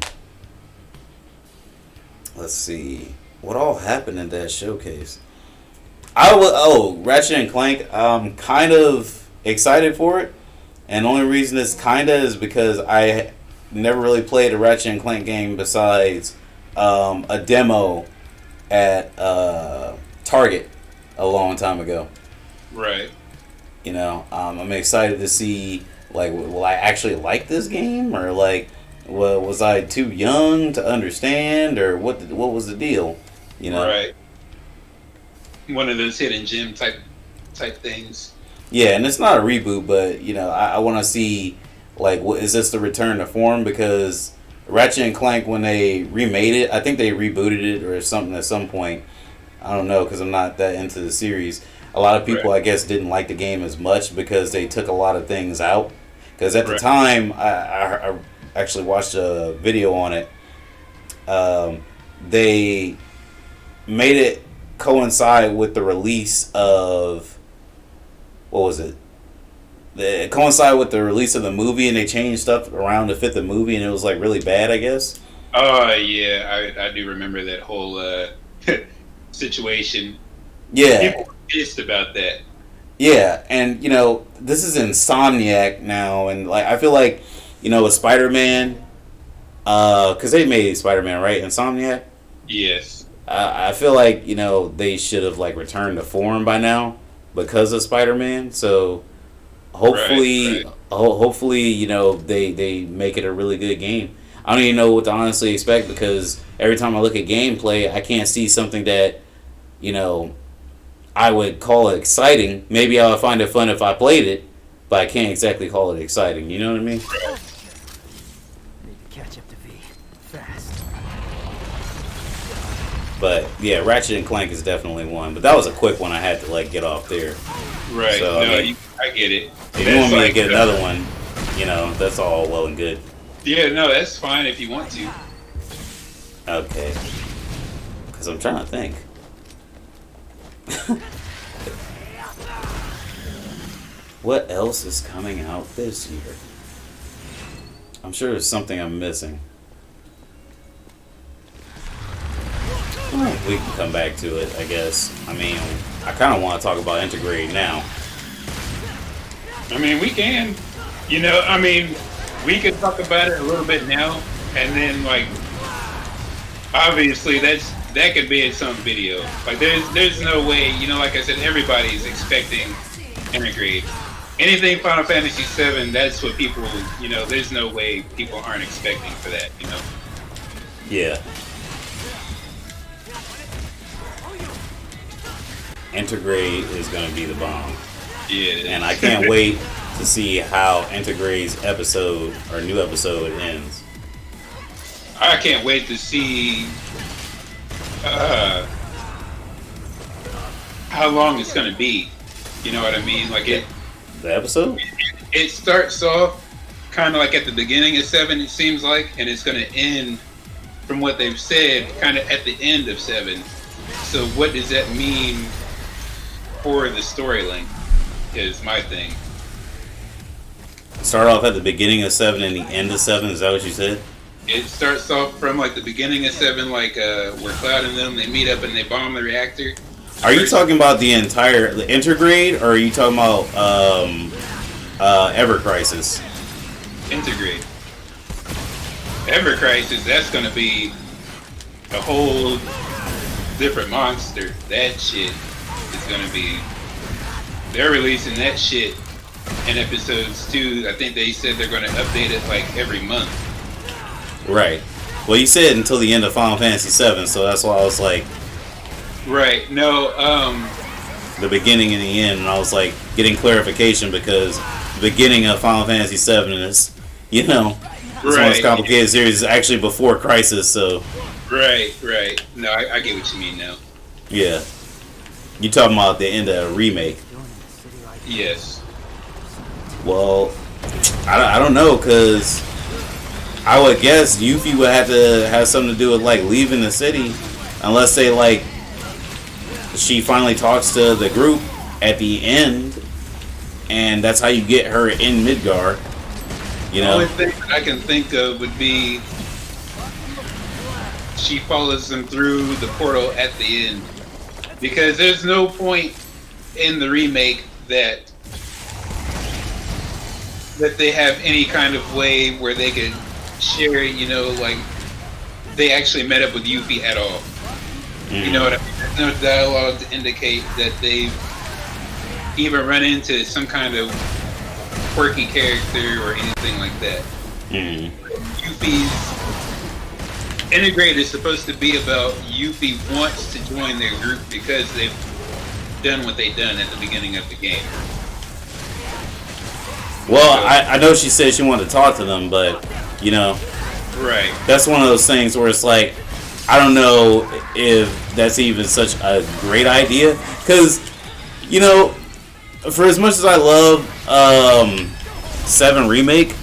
Speaker 1: let's see what all happened in that showcase. Ratchet and Clank. I'm kind of excited for it, and the only reason it's kinda is because I never really played a Ratchet and Clank game besides a demo at Target a long time ago.
Speaker 2: Right.
Speaker 1: I'm excited to see like will I actually like this game or like was I too young to understand or what was the deal?
Speaker 2: Right. One of those hidden gem type things.
Speaker 1: Yeah, and it's not a reboot, but I want to see like what is this the return to form because Ratchet and Clank when they remade it, I think they rebooted it or something at some point. I don't know because I'm not that into the series. A lot of people, I guess, didn't like the game as much because they took a lot of things out. Because at the time, I actually watched a video on it. They made it coincide with the release of what was it? It coincided with the release of the movie, and they changed stuff around to fit the movie, and it was like really bad, I guess.
Speaker 2: Oh yeah, I do remember that whole situation.
Speaker 1: Yeah.
Speaker 2: People were pissed about that.
Speaker 1: Yeah, and this is Insomniac now, and like I feel like with Spider-Man, because they made Spider-Man, right? Insomniac.
Speaker 2: Yes.
Speaker 1: I feel like they should have like returned to form by now because of Spider-Man. So hopefully, hopefully they make it a really good game. I don't even know what to honestly expect because every time I look at gameplay, I can't see something that I would call it exciting. Maybe I would find it fun if I played it, but I can't exactly call it exciting. You know what I mean?
Speaker 4: Need to catch up to V. Fast.
Speaker 1: But yeah, Ratchet and Clank is definitely one. But that was a quick one I had to like get off there.
Speaker 2: Right.
Speaker 1: So,
Speaker 2: no,
Speaker 1: I mean,
Speaker 2: I get it.
Speaker 1: If you want me to get another one, that's all well and good.
Speaker 2: Yeah, no, that's fine if you want to.
Speaker 1: Okay. Because I'm trying to think. What else is coming out this year? I'm sure there's something I'm missing. We can come back to it, I guess. I mean, I kind of want to talk about Integrate now.
Speaker 2: I mean, we can. We could talk about it a little bit now, and then like, obviously that could be its own video. Like, there's no way. Like I said, everybody's expecting Integrate. Anything Final Fantasy VII, that's what people. There's no way people aren't expecting for that.
Speaker 1: Yeah. Integrate is going to be the bomb.
Speaker 2: Yeah.
Speaker 1: And I can't wait to see how Integrate's new episode ends.
Speaker 2: I can't wait to see how long it's going to be. You know what I mean? Like
Speaker 1: the episode?
Speaker 2: It starts off kind of like at the beginning of 7, it seems like, and it's going to end, from what they've said, kind of at the end of 7. So what does that mean for the story length is my thing.
Speaker 1: Start off at the beginning of 7 and the end of 7, is that what you said?
Speaker 2: It starts off from like the beginning of 7, like where Cloud and them, they meet up and they bomb the reactor.
Speaker 1: Are you talking about the Intergrade, or are you talking about Ever Crisis?
Speaker 2: Integrate. Ever Crisis, that's gonna be a whole different monster. That shit is gonna be. They're releasing that shit And episodes 2, I think they said they're going to update it like every month.
Speaker 1: Right. Well, you said until the end of Final Fantasy VII, so that's why I was like,
Speaker 2: right. No,
Speaker 1: the beginning and the end, and I was like getting clarification because the beginning of Final Fantasy VII is, you know, it's one of those complicated series. Is actually before Crisis, so.
Speaker 2: Right. No, I get what you mean now.
Speaker 1: Yeah. You talking about the end of a remake?
Speaker 2: Yes.
Speaker 1: Well, I don't know, because I would guess Yuffie would have to have something to do with, like, leaving the city. Unless they, like, she finally talks to the group at the end. And that's how you get her in Midgar. You know?
Speaker 2: The only thing I can think of would be she follows them through the portal at the end. Because there's no point in the remake that they have any kind of way where they could share, you know, like they actually met up with Yuffie at all. You know what I mean? There's no dialogue to indicate that they've even run into some kind of quirky character or anything like that. Yuffie's Integrate is supposed to be about Yuffie wants to join their group because they've done what they've done at the beginning of the game.
Speaker 1: Well, I know she said she wanted to talk to them, but, you know,
Speaker 2: right.
Speaker 1: That's one of those things where it's like, I don't know if that's even such a great idea. Because, you know, for as much as I love 7 Remake,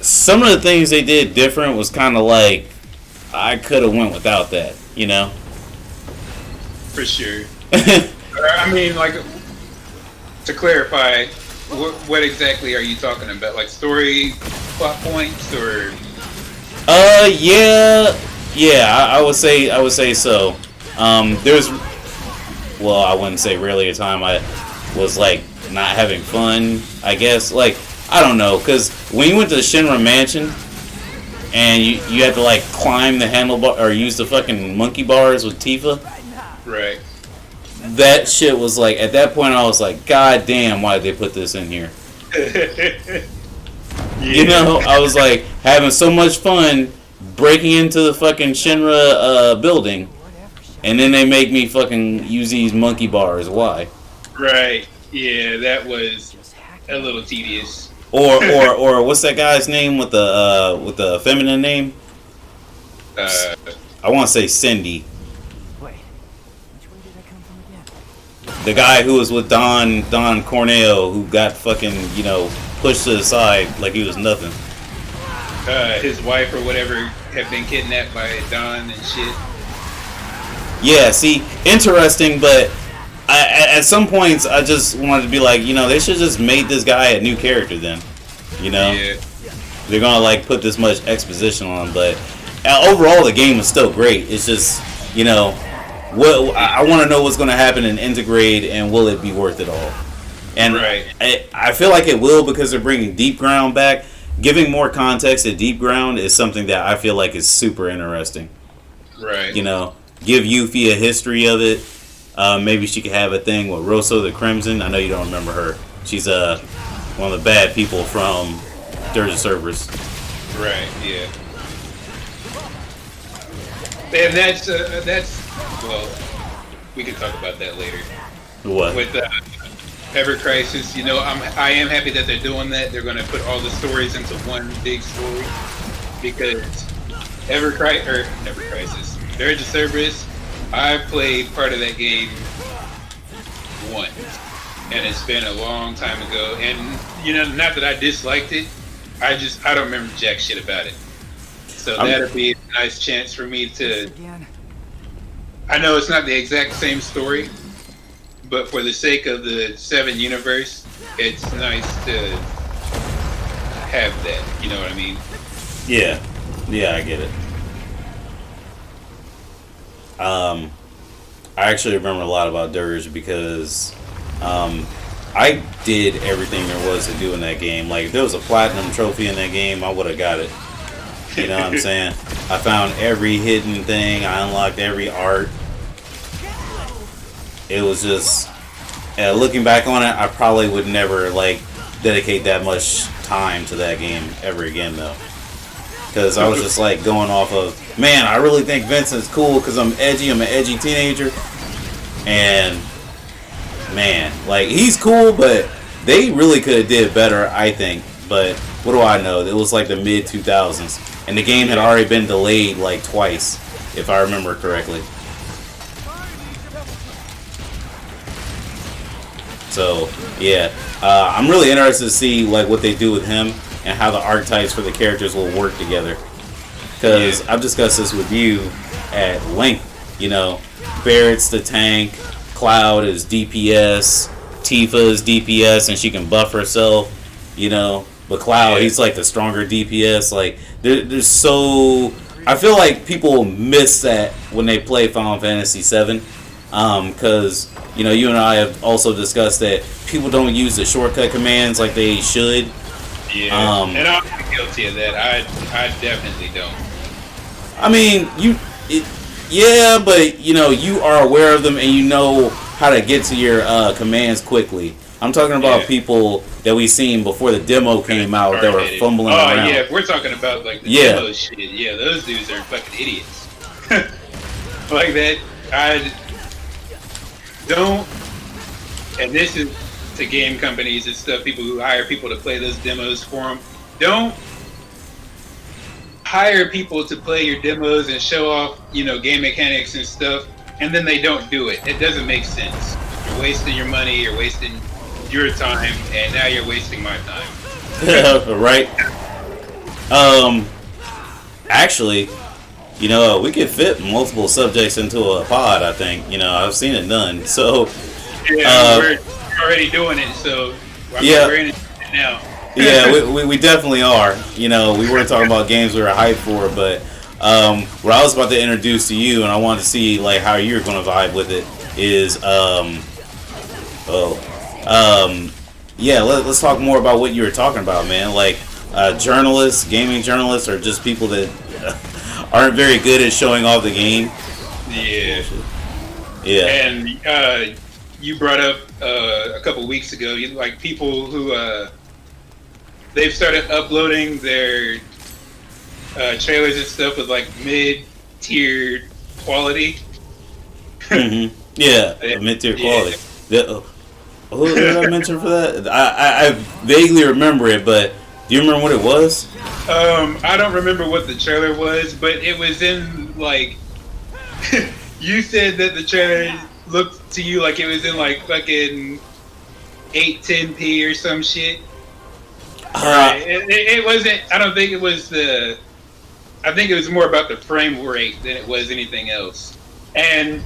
Speaker 1: some of the things they did different was kind of like, I could have went without that, you know?
Speaker 2: For sure. I mean, like, to clarify, what exactly are you talking about? Like story plot points or?
Speaker 1: Yeah. I would say so. There's, well, I wouldn't say really a time I was like not having fun. I guess like I don't know, because when you went to the Shinra Mansion and you had to like climb the handlebar or use the fucking monkey bars with Tifa.
Speaker 2: Right.
Speaker 1: That shit was like, at that point I was like, God damn, why did they put this in here? You know, I was like having so much fun breaking into the fucking Shinra building, and then they make me fucking use these monkey bars. Why?
Speaker 2: Right. Yeah, that was a little tedious.
Speaker 1: Or what's that guy's name with the feminine name? I want to say Cindy. The guy who was with Don Corneo, who got fucking, you know, pushed to the side like he was nothing.
Speaker 2: His wife or whatever had been kidnapped by Don and shit.
Speaker 1: Yeah, see, interesting, but at some points I just wanted to be like, you know, they should just made this guy a new character then. You know?
Speaker 2: Yeah.
Speaker 1: They're gonna like put this much exposition on him, but overall the game is still great. It's just, you know, what I want to know what's going to happen in Integrate, and will it be worth it all? And
Speaker 2: right.
Speaker 1: I feel like it will, because they're bringing Deep Ground back. Giving more context to Deep Ground is something that I feel like is super interesting.
Speaker 2: Right.
Speaker 1: You know, give Yuffie a history of it. Maybe she could have a thing with Rosso the Crimson. I know you don't remember her. She's one of the bad people from Dirge of Cerberus.
Speaker 2: Right. Yeah. And that's well, we can talk about that later.
Speaker 1: What?
Speaker 2: With Ever Crisis, you know, I am happy that they're doing that. They're going to put all the stories into one big story, because Ever Crisis, Dirge of Cerberus, I played part of that game once, and it's been a long time ago. And you know, not that I disliked it, I don't remember jack shit about it. So that'd be a nice chance for me to. I know it's not the exact same story, but for the sake of the 7 universe, it's nice to have that. You know what I mean?
Speaker 1: Yeah, I get it. I actually remember a lot about Dirge because I did everything there was to do in that game. Like, if there was a platinum trophy in that game, I would have got it. You know what I'm saying? I found every hidden thing. I unlocked every art. It was just looking back on it, I probably would never like dedicate that much time to that game ever again, though. Because I was just like going off of, man, I really think Vincent's cool because I'm edgy. I'm an edgy teenager, and man, like he's cool, but they really could have did better, I think. But what do I know? It was like the mid 2000s, and the game had already been delayed like twice, if I remember correctly. So yeah, I'm really interested to see like what they do with him and how the archetypes for the characters will work together. Because I've discussed this with you at length. You know, Barrett's the tank, Cloud is DPS, Tifa is DPS, and she can buff herself. You know, but Cloud, he's like the stronger DPS. Like there's so, I feel like people miss that when they play Final Fantasy VII. Because you know, you and I have also discussed that people don't use the shortcut commands like they should.
Speaker 2: Yeah, and I'm guilty of that. I definitely don't.
Speaker 1: I mean, yeah, but you know, you are aware of them and you know how to get to your commands quickly. I'm talking about people that we seen before the demo came out that were fumbling around.
Speaker 2: Oh yeah, if we're talking about like the demo shit, yeah, those dudes are fucking idiots. Like that, I don't. And this is to game companies and stuff, people who hire people to play those demos for them. Don't hire people to play your demos and show off, you know, game mechanics and stuff, and then they don't do it. It doesn't make sense. You're wasting your money, you're wasting your time, and now you're wasting my time.
Speaker 1: Right. Actually, you know, we could fit multiple subjects into a pod, I think. You know, I've seen it done. So
Speaker 2: yeah, we're already doing it, so we're in it now.
Speaker 1: Yeah, we definitely are. You know, we weren't talking about games we were hyped for, but what I was about to introduce to you, and I wanted to see like how you're going to vibe with it, is yeah, let's talk more about what you were talking about, man. Like journalists, gaming journalists, or just people that aren't very good at showing off the game.
Speaker 2: Yeah.
Speaker 1: Yeah.
Speaker 2: And you brought up a couple weeks ago, like people who they've started uploading their trailers and stuff with like mid-tier quality.
Speaker 1: Mm-hmm. Yeah, mid-tier quality. Who did I mention for that? I vaguely remember it, but do you remember what it was?
Speaker 2: I don't remember what the trailer was, but it was in like you said that the trailer looked to you like it was in like fucking 810p or some shit. It wasn't. I don't think it was the. I think it was more about the frame rate than it was anything else. And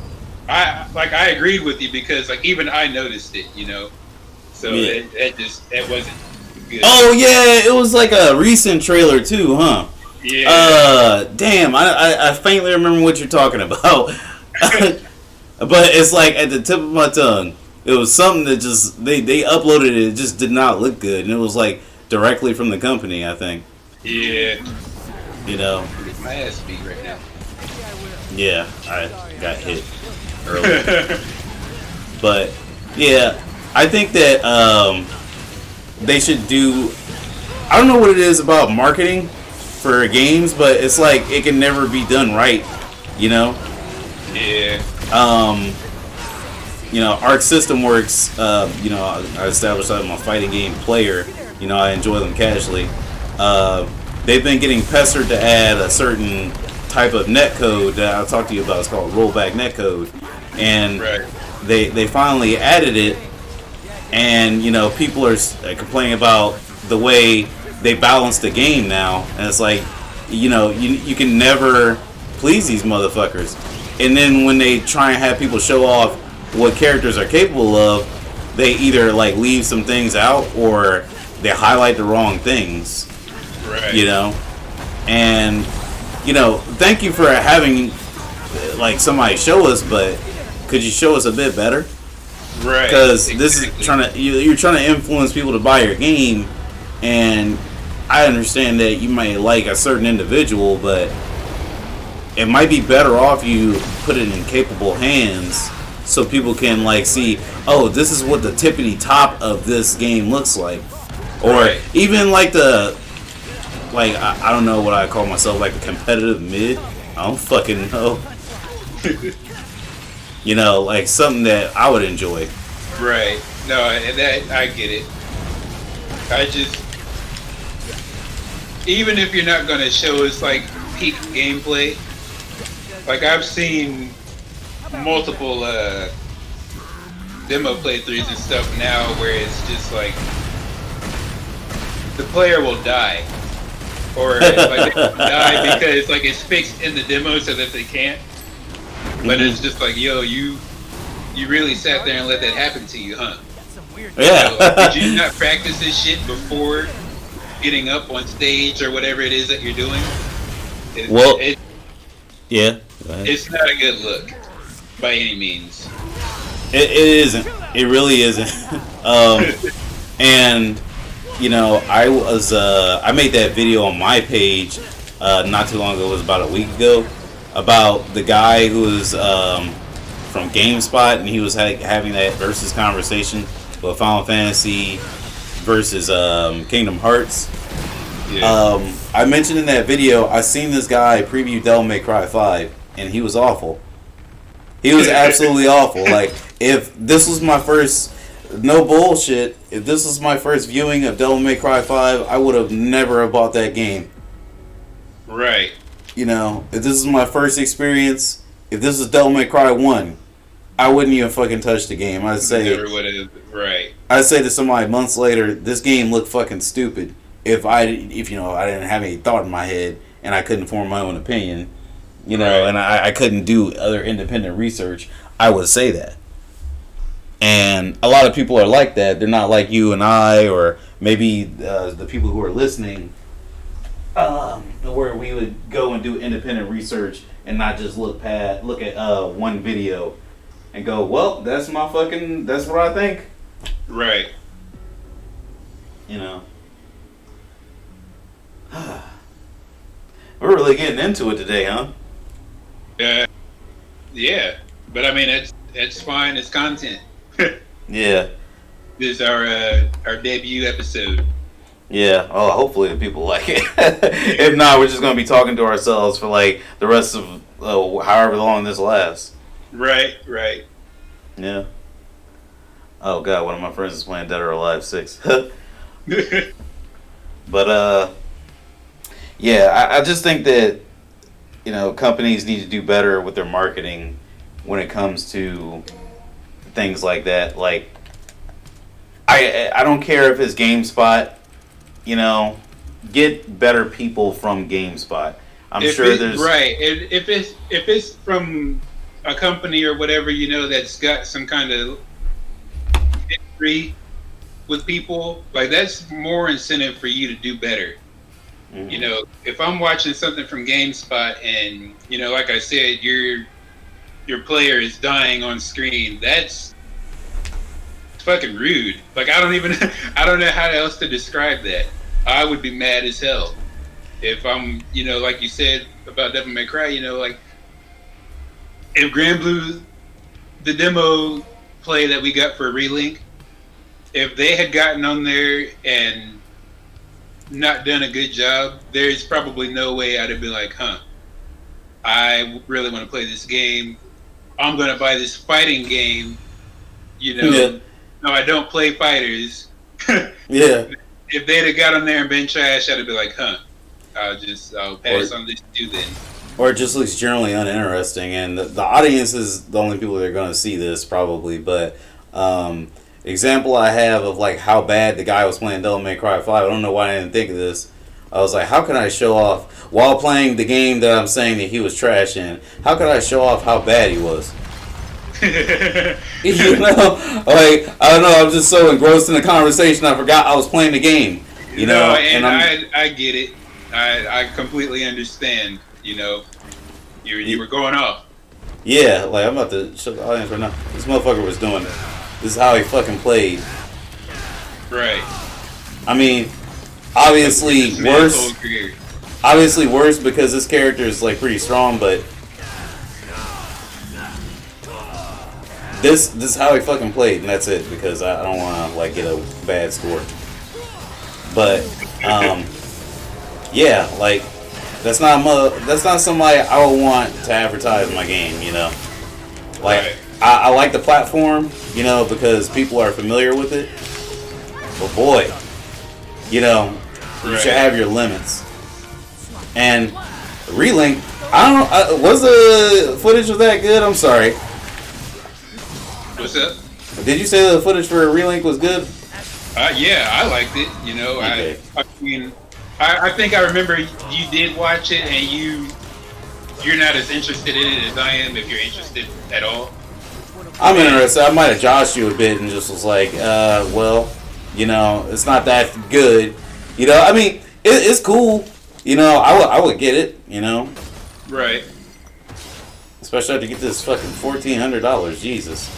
Speaker 2: I agreed with you because like even I noticed it, you know. So it wasn't good. Oh
Speaker 1: yeah, it was like a recent trailer too, huh?
Speaker 2: Yeah.
Speaker 1: Damn, I faintly remember what you're talking about. But it's like at the tip of my tongue. It was something that just they uploaded it. It just did not look good, and it was like directly from the company, I think.
Speaker 2: Yeah.
Speaker 1: You know.
Speaker 2: My ass beat right now.
Speaker 1: Yeah, I got hit earlier. But yeah, I think that they should do. I don't know what it is about marketing for games, but it's like it can never be done right. You know.
Speaker 2: Yeah.
Speaker 1: You know, Arc System Works, you know, I established that I'm a fighting game player. You know, I enjoy them casually. They've been getting pestered to add a certain type of netcode that I'll talk to you about. It's called rollback netcode. And they finally added it. And, you know, people are complaining about the way they balance the game now. And it's like, you know, you can never please these motherfuckers. And then when they try and have people show off what characters are capable of, they either like leave some things out or they highlight the wrong things.
Speaker 2: Right.
Speaker 1: You know? And, you know, thank you for having like somebody show us, but could you show us a bit better?
Speaker 2: Right.
Speaker 1: Because this is you're trying to influence people to buy your game, and I understand that you might like a certain individual, but it might be better off you put it in capable hands so people can like see, oh, this is what the tippity top of this game looks like, or even like I don't know what I call myself, like a competitive mid. I don't fucking know. You know, like something that I would enjoy.
Speaker 2: Right. No, and that I get it. I just, even if you're not gonna show us like peak gameplay, like I've seen multiple demo playthroughs and stuff now where it's just like the player will die, or like they will die because like it's fixed in the demo so that they can't. But it's just like, yo, you really sat there and let that happen to you, huh?
Speaker 1: Yeah.
Speaker 2: So, did you not practice this shit before getting up on stage or whatever it is that you're doing?
Speaker 1: Yeah.
Speaker 2: It's not a good look by any means.
Speaker 1: It isn't. It really isn't. And you know, I made that video on my page not too long ago. It was about a week ago, about the guy who was from GameSpot, and he was having that versus conversation with Final Fantasy versus Kingdom Hearts. Yeah. I mentioned in that video, I seen this guy preview Devil May Cry 5, and he was awful. He was absolutely awful. Like, if this was my first, no bullshit, if this was my first viewing of Devil May Cry 5, I would have never bought that game.
Speaker 2: Right.
Speaker 1: You know, if this is my first experience, if this is Devil May Cry 1, I wouldn't even fucking touch the game. I'd say,
Speaker 2: right.
Speaker 1: I'd say to somebody months later, this game looked fucking stupid. If I didn't have any thought in my head and I couldn't form my own opinion, you know, and I couldn't do other independent research, I would say that. And a lot of people are like that. They're not like you and I, or maybe the people who are listening, where we would go and do independent research and not just look at one video and go, well, that's what I think.
Speaker 2: Right.
Speaker 1: You know. We're really getting into it today, huh?
Speaker 2: Yeah. But I mean, it's fine. It's content.
Speaker 1: Yeah.
Speaker 2: This is our debut episode.
Speaker 1: Yeah. Oh, hopefully the people like it. If not, we're just gonna be talking to ourselves for like the rest of however long this lasts.
Speaker 2: Right.
Speaker 1: Yeah. Oh god, one of my friends is playing Dead or Alive 6. But yeah, I just think that, you know, companies need to do better with their marketing when it comes to things like that. Like, I don't care if it's GameSpot, you know, get better people from GameSpot. I'm sure there's
Speaker 2: right. If it's from a company or whatever, you know, that's got some kind of history with people, like that's more incentive for you to do better. Mm-hmm. You know, if I'm watching something from GameSpot and, you know, like I said, your player is dying on screen, that's fucking rude. Like, I don't know how else to describe that. I would be mad as hell if I'm, you know, like you said about Devil May Cry, you know, like if Grand Blue, the demo play that we got for Relink, if they had gotten on there and not done a good job, there's probably no way I'd have been like, I really want to play this game. I'm going to buy this fighting game. You know, yeah. No, I don't play fighters.
Speaker 1: Yeah.
Speaker 2: If they'd have got on there and been trash, I'd have been like, I'll pass on this to then.
Speaker 1: Or it just looks generally uninteresting, and the audience is the only people that are going to see this probably. But example I have of like how bad the guy was playing Devil May Cry 5. I don't know why I didn't think of this. I was like, how can I show off while playing the game that I'm saying that he was trash in? How could I show off how bad he was? You know, like, I don't know. I'm just so engrossed in the conversation, I forgot I was playing the game. You know,
Speaker 2: and I get it. I completely understand. You know, you were going off.
Speaker 1: Yeah, like I'm about to show the audience right now. This motherfucker was doing it. This is how he fucking played.
Speaker 2: Right.
Speaker 1: I mean, obviously worse. Obviously worse because this character is like pretty strong, but this is how he fucking played, and that's it, because I don't want to like get a bad score. But yeah, like that's not somebody I would want to advertise my game, you know. Like
Speaker 2: Right.
Speaker 1: I like the platform, you know, because people are familiar with it. But boy, you know, you should have your limits. And Relink, I don't know, was the footage of that good? I'm sorry.
Speaker 2: What's up?
Speaker 1: Did you say the footage for Relink was good?
Speaker 2: Yeah, I liked it. You know,
Speaker 1: Okay.
Speaker 2: I mean, I think I remember you did watch it, and you're not as interested in it as I am. If you're interested at all,
Speaker 1: I'm interested. I might have joshed you a bit and just was like, well, you know, it's not that good. You know, I mean, it's cool. You know, I would get it. You know,
Speaker 2: right?
Speaker 1: especially after get this fucking $1,400. Jesus.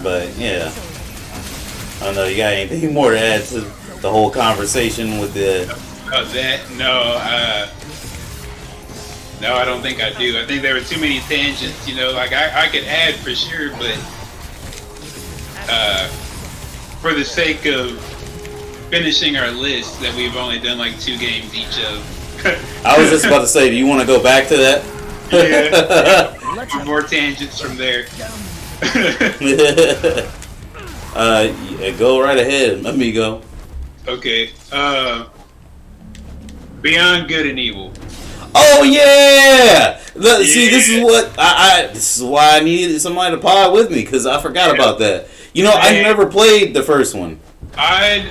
Speaker 1: But yeah, I don't know. You got anything more to add to the whole conversation with the?
Speaker 2: No, I don't think I do. I think there were too many tangents. You know, like I could add for sure, but for the sake of finishing our list, that we've only done like 2 games each of.
Speaker 1: I was just about to say, do you want to go back to that?
Speaker 2: Yeah. More tangents from there.
Speaker 1: Yeah, go right ahead, amigo.
Speaker 2: Okay. Beyond Good and Evil.
Speaker 1: Oh yeah! See,
Speaker 2: Yeah.
Speaker 1: this is what this is why I needed somebody to pod with me, because I forgot about that. You know, I
Speaker 2: Man.
Speaker 1: never played the first one.
Speaker 2: I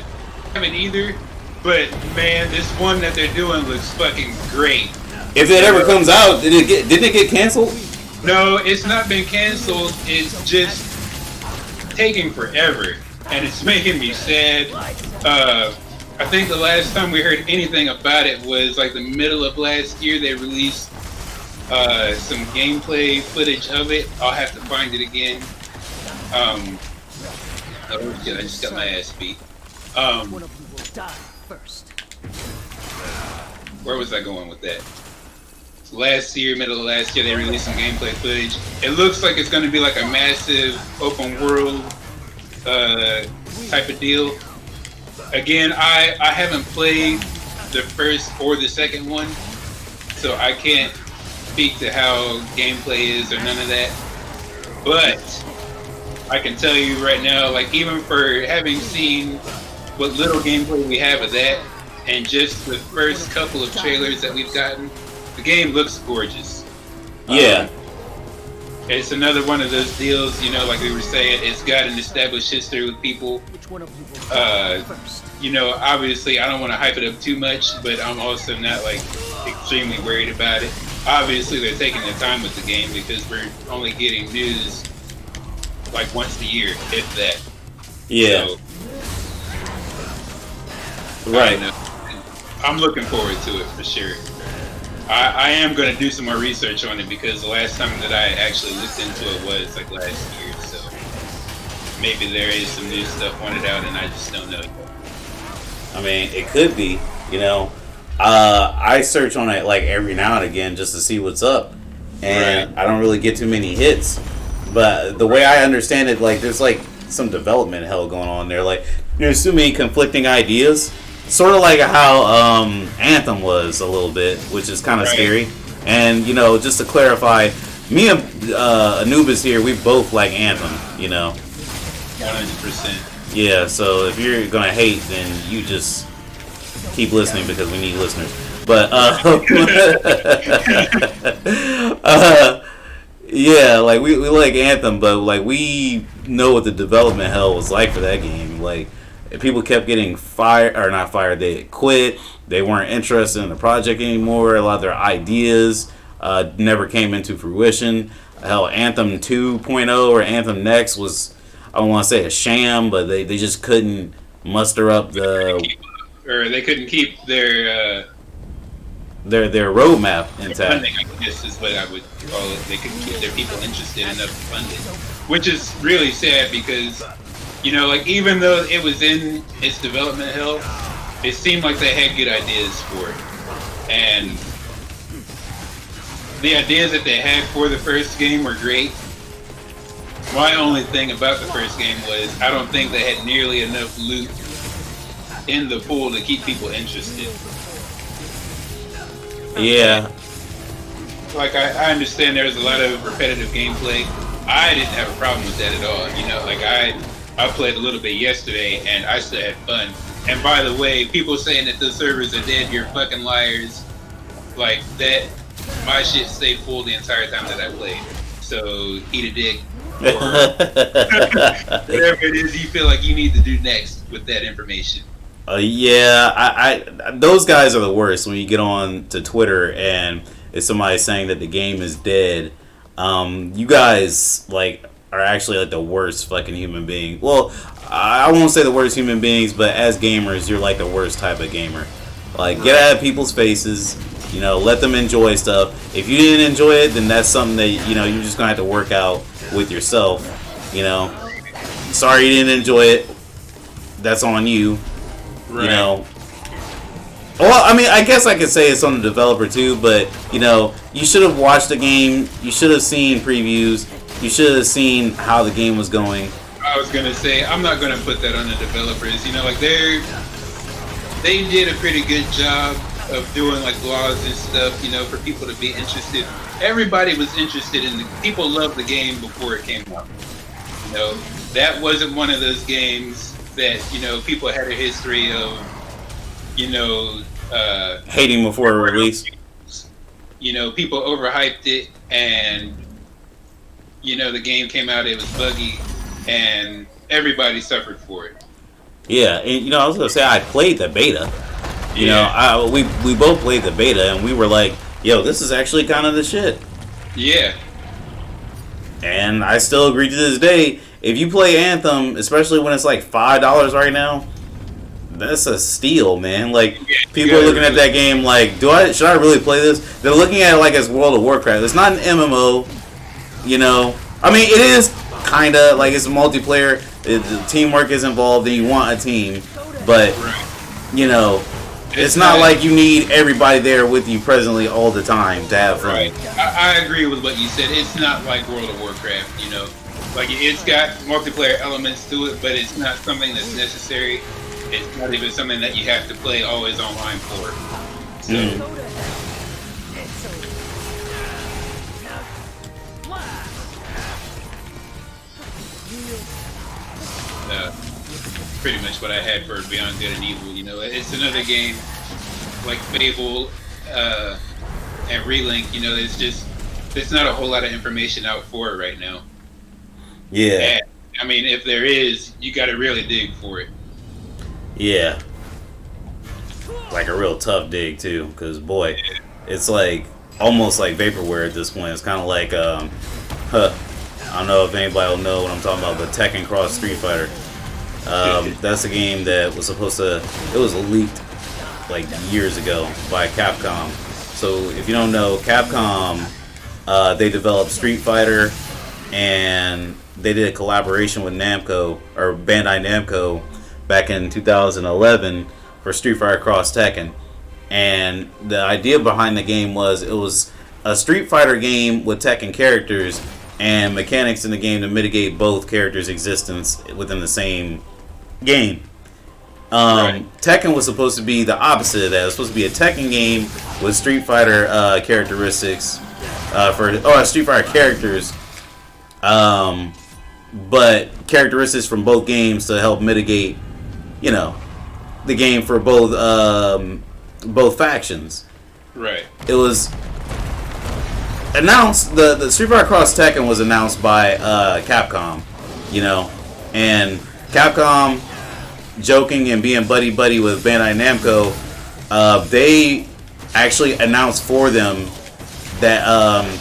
Speaker 2: haven't either, but man, this one that they're doing looks fucking great.
Speaker 1: If it ever comes out, didn't it get canceled?
Speaker 2: No, it's not been canceled. It's just taking forever, and it's making me sad. I think the last time we heard anything about it was like the middle of last year. They released some gameplay footage of it. I'll have to find it again. Oh shit! I just got my ass beat.
Speaker 4: One of you will die first.
Speaker 2: Where was I going with that? Last year, middle of last year, they released some gameplay footage. It looks like it's going to be like a massive open world type of deal. Again, I haven't played the first or the second one, so I can't speak to how gameplay is or none of that. But I can tell you right now, like even for having seen what little gameplay we have of that, and just the first couple of trailers that we've gotten, the game looks gorgeous.
Speaker 1: Yeah.
Speaker 2: It's another one of those deals, you know, like we were saying, it's got an established history with people.
Speaker 4: Which one of you will die first?
Speaker 2: You know, obviously I don't want to hype it up too much, but I'm also not like extremely worried about it. Obviously they're taking their time with the game because we're only getting news like once a year, if that.
Speaker 1: Yeah.
Speaker 2: So,
Speaker 1: Right.
Speaker 2: I don't know. I'm looking forward to it for sure. I am going to do some more research on it because the last time that I actually looked into it was like last year, so maybe there is some new stuff pointed out and I just don't know yet.
Speaker 1: I mean, it could be. You know, I search on it like every now and again just to see what's up, and
Speaker 2: Right.
Speaker 1: I don't really get too many hits. But the way I understand it, like there's like some development hell going on there. Like there's too many conflicting ideas. Sort of like how Anthem was a little bit, which is kind of
Speaker 2: Right.
Speaker 1: scary. And, you know, just to clarify, me and Anubis here, we both like Anthem, you know.
Speaker 2: 100%.
Speaker 1: Yeah, so if you're going to hate, then you just keep listening because we need listeners. But, yeah, like, we like Anthem, but, like, we know what the development hell was like for that game. Like, people kept getting fired, or not fired, they quit. They weren't interested in the project anymore. A lot of their ideas never came into fruition. Hell, Anthem 2.0 or Anthem Next was, I don't want to say a sham, but they just couldn't muster up
Speaker 2: Or they couldn't keep their
Speaker 1: roadmap intact.
Speaker 2: funding, I guess is what I would call it. They couldn't keep their people interested enough to fund it. Which is really sad because, you know, like even though it was in its development hell, it seemed like they had good ideas for it. And the ideas that they had for the first game were great. My only thing about the first game was I don't think they had nearly enough loot in the pool to keep people interested.
Speaker 1: Yeah.
Speaker 2: Like, I understand there's a lot of repetitive gameplay. I didn't have a problem with that at all. You know, like I played a little bit yesterday and I still had fun. And by the way, people saying that the servers are dead, you're fucking liars. Like that, my shit stayed full the entire time that I played. So eat a dick. Or whatever it is you feel like you need to do next with that information.
Speaker 1: Yeah, I those guys are the worst when you get on to Twitter and it's somebody saying that the game is dead. You guys like are actually like the worst fucking human being. Well, I won't say the worst human beings, but as gamers, you're like the worst type of gamer. Like, get out of people's faces. You know, let them enjoy stuff. If you didn't enjoy it, then that's something that, you know, you're just gonna have to work out with yourself. You know, sorry you didn't enjoy it. That's on you. Right. You know. Well, I mean, I guess I could say it's on the developer too, but you know, you should have watched the game. You should have seen previews. You should have seen how the game was going.
Speaker 2: I was gonna say, I'm not gonna put that on the developers. You know, like they did a pretty good job of doing like blogs and stuff, you know, for people to be interested. Everybody was interested in the people loved the game before it came out. You know, that wasn't one of those games that, you know, people had a history of, you know,
Speaker 1: hating before release.
Speaker 2: You know, people overhyped it and, you know, the game came out, it was buggy and everybody suffered for it.
Speaker 1: Yeah, and you know, I was gonna say I played the beta. You know, we both played the beta, and we were like, "Yo, this is actually kind of the shit."
Speaker 2: Yeah.
Speaker 1: And I still agree to this day. If you play Anthem, especially when it's like $5 right now, that's a steal, man. Like people are looking at that game like, should I really play this? They're looking at it like it's World of Warcraft. It's not an MMO. You know, I mean, it is kind of like it's a multiplayer. The teamwork is involved, and you want a team, but you know. It's not like you need everybody there with you presently all the time to have fun.
Speaker 2: Right. I agree with what you said. It's not like World of Warcraft, you know. Like, it's got multiplayer elements to it, but it's not something that's necessary. It's not even something that you have to play always online for. So. Pretty much what I had for Beyond Good and Evil, you know. It's another game like Fable and Relink, you know, there's not a whole lot of information out for it right now.
Speaker 1: Yeah.
Speaker 2: And, I mean, if there is, you gotta really dig for it.
Speaker 1: Yeah. Like a real tough dig too, because boy, it's like almost like vaporware at this point. It's kind of like, I don't know if anybody will know what I'm talking about, but Tekken Cross Street Fighter. That's a game that was supposed to, it was leaked like years ago by Capcom. So if you don't know, Capcom, they developed Street Fighter and they did a collaboration with Namco, or Bandai Namco, back in 2011 for Street Fighter Cross Tekken. And the idea behind the game was it was a Street Fighter game with Tekken characters and mechanics in the game to mitigate both characters' existence within the same game. Tekken was supposed to be the opposite of that. It was supposed to be a Tekken game with Street Fighter characteristics Street Fighter characters, but characteristics from both games to help mitigate, you know, the game for both factions.
Speaker 2: Right.
Speaker 1: It was announced, the Street Fighter Cross Tekken was announced by Capcom, you know, and Capcom, joking and being buddy-buddy with Bandai Namco, they actually announced for them that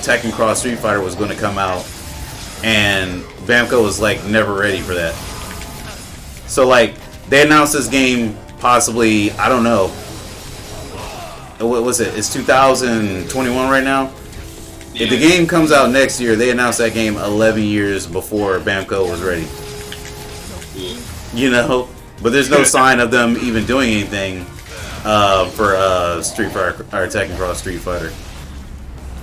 Speaker 1: Tekken Cross Street Fighter was going to come out, and Namco was like never ready for that. So like they announced this game possibly, I don't know, what was it? It's 2021 right now. If the game comes out next year, they announced that game 11 years before Namco was ready. You know, but there's no sign of them even doing anything for Street Fighter or Tekken Cross Street Fighter.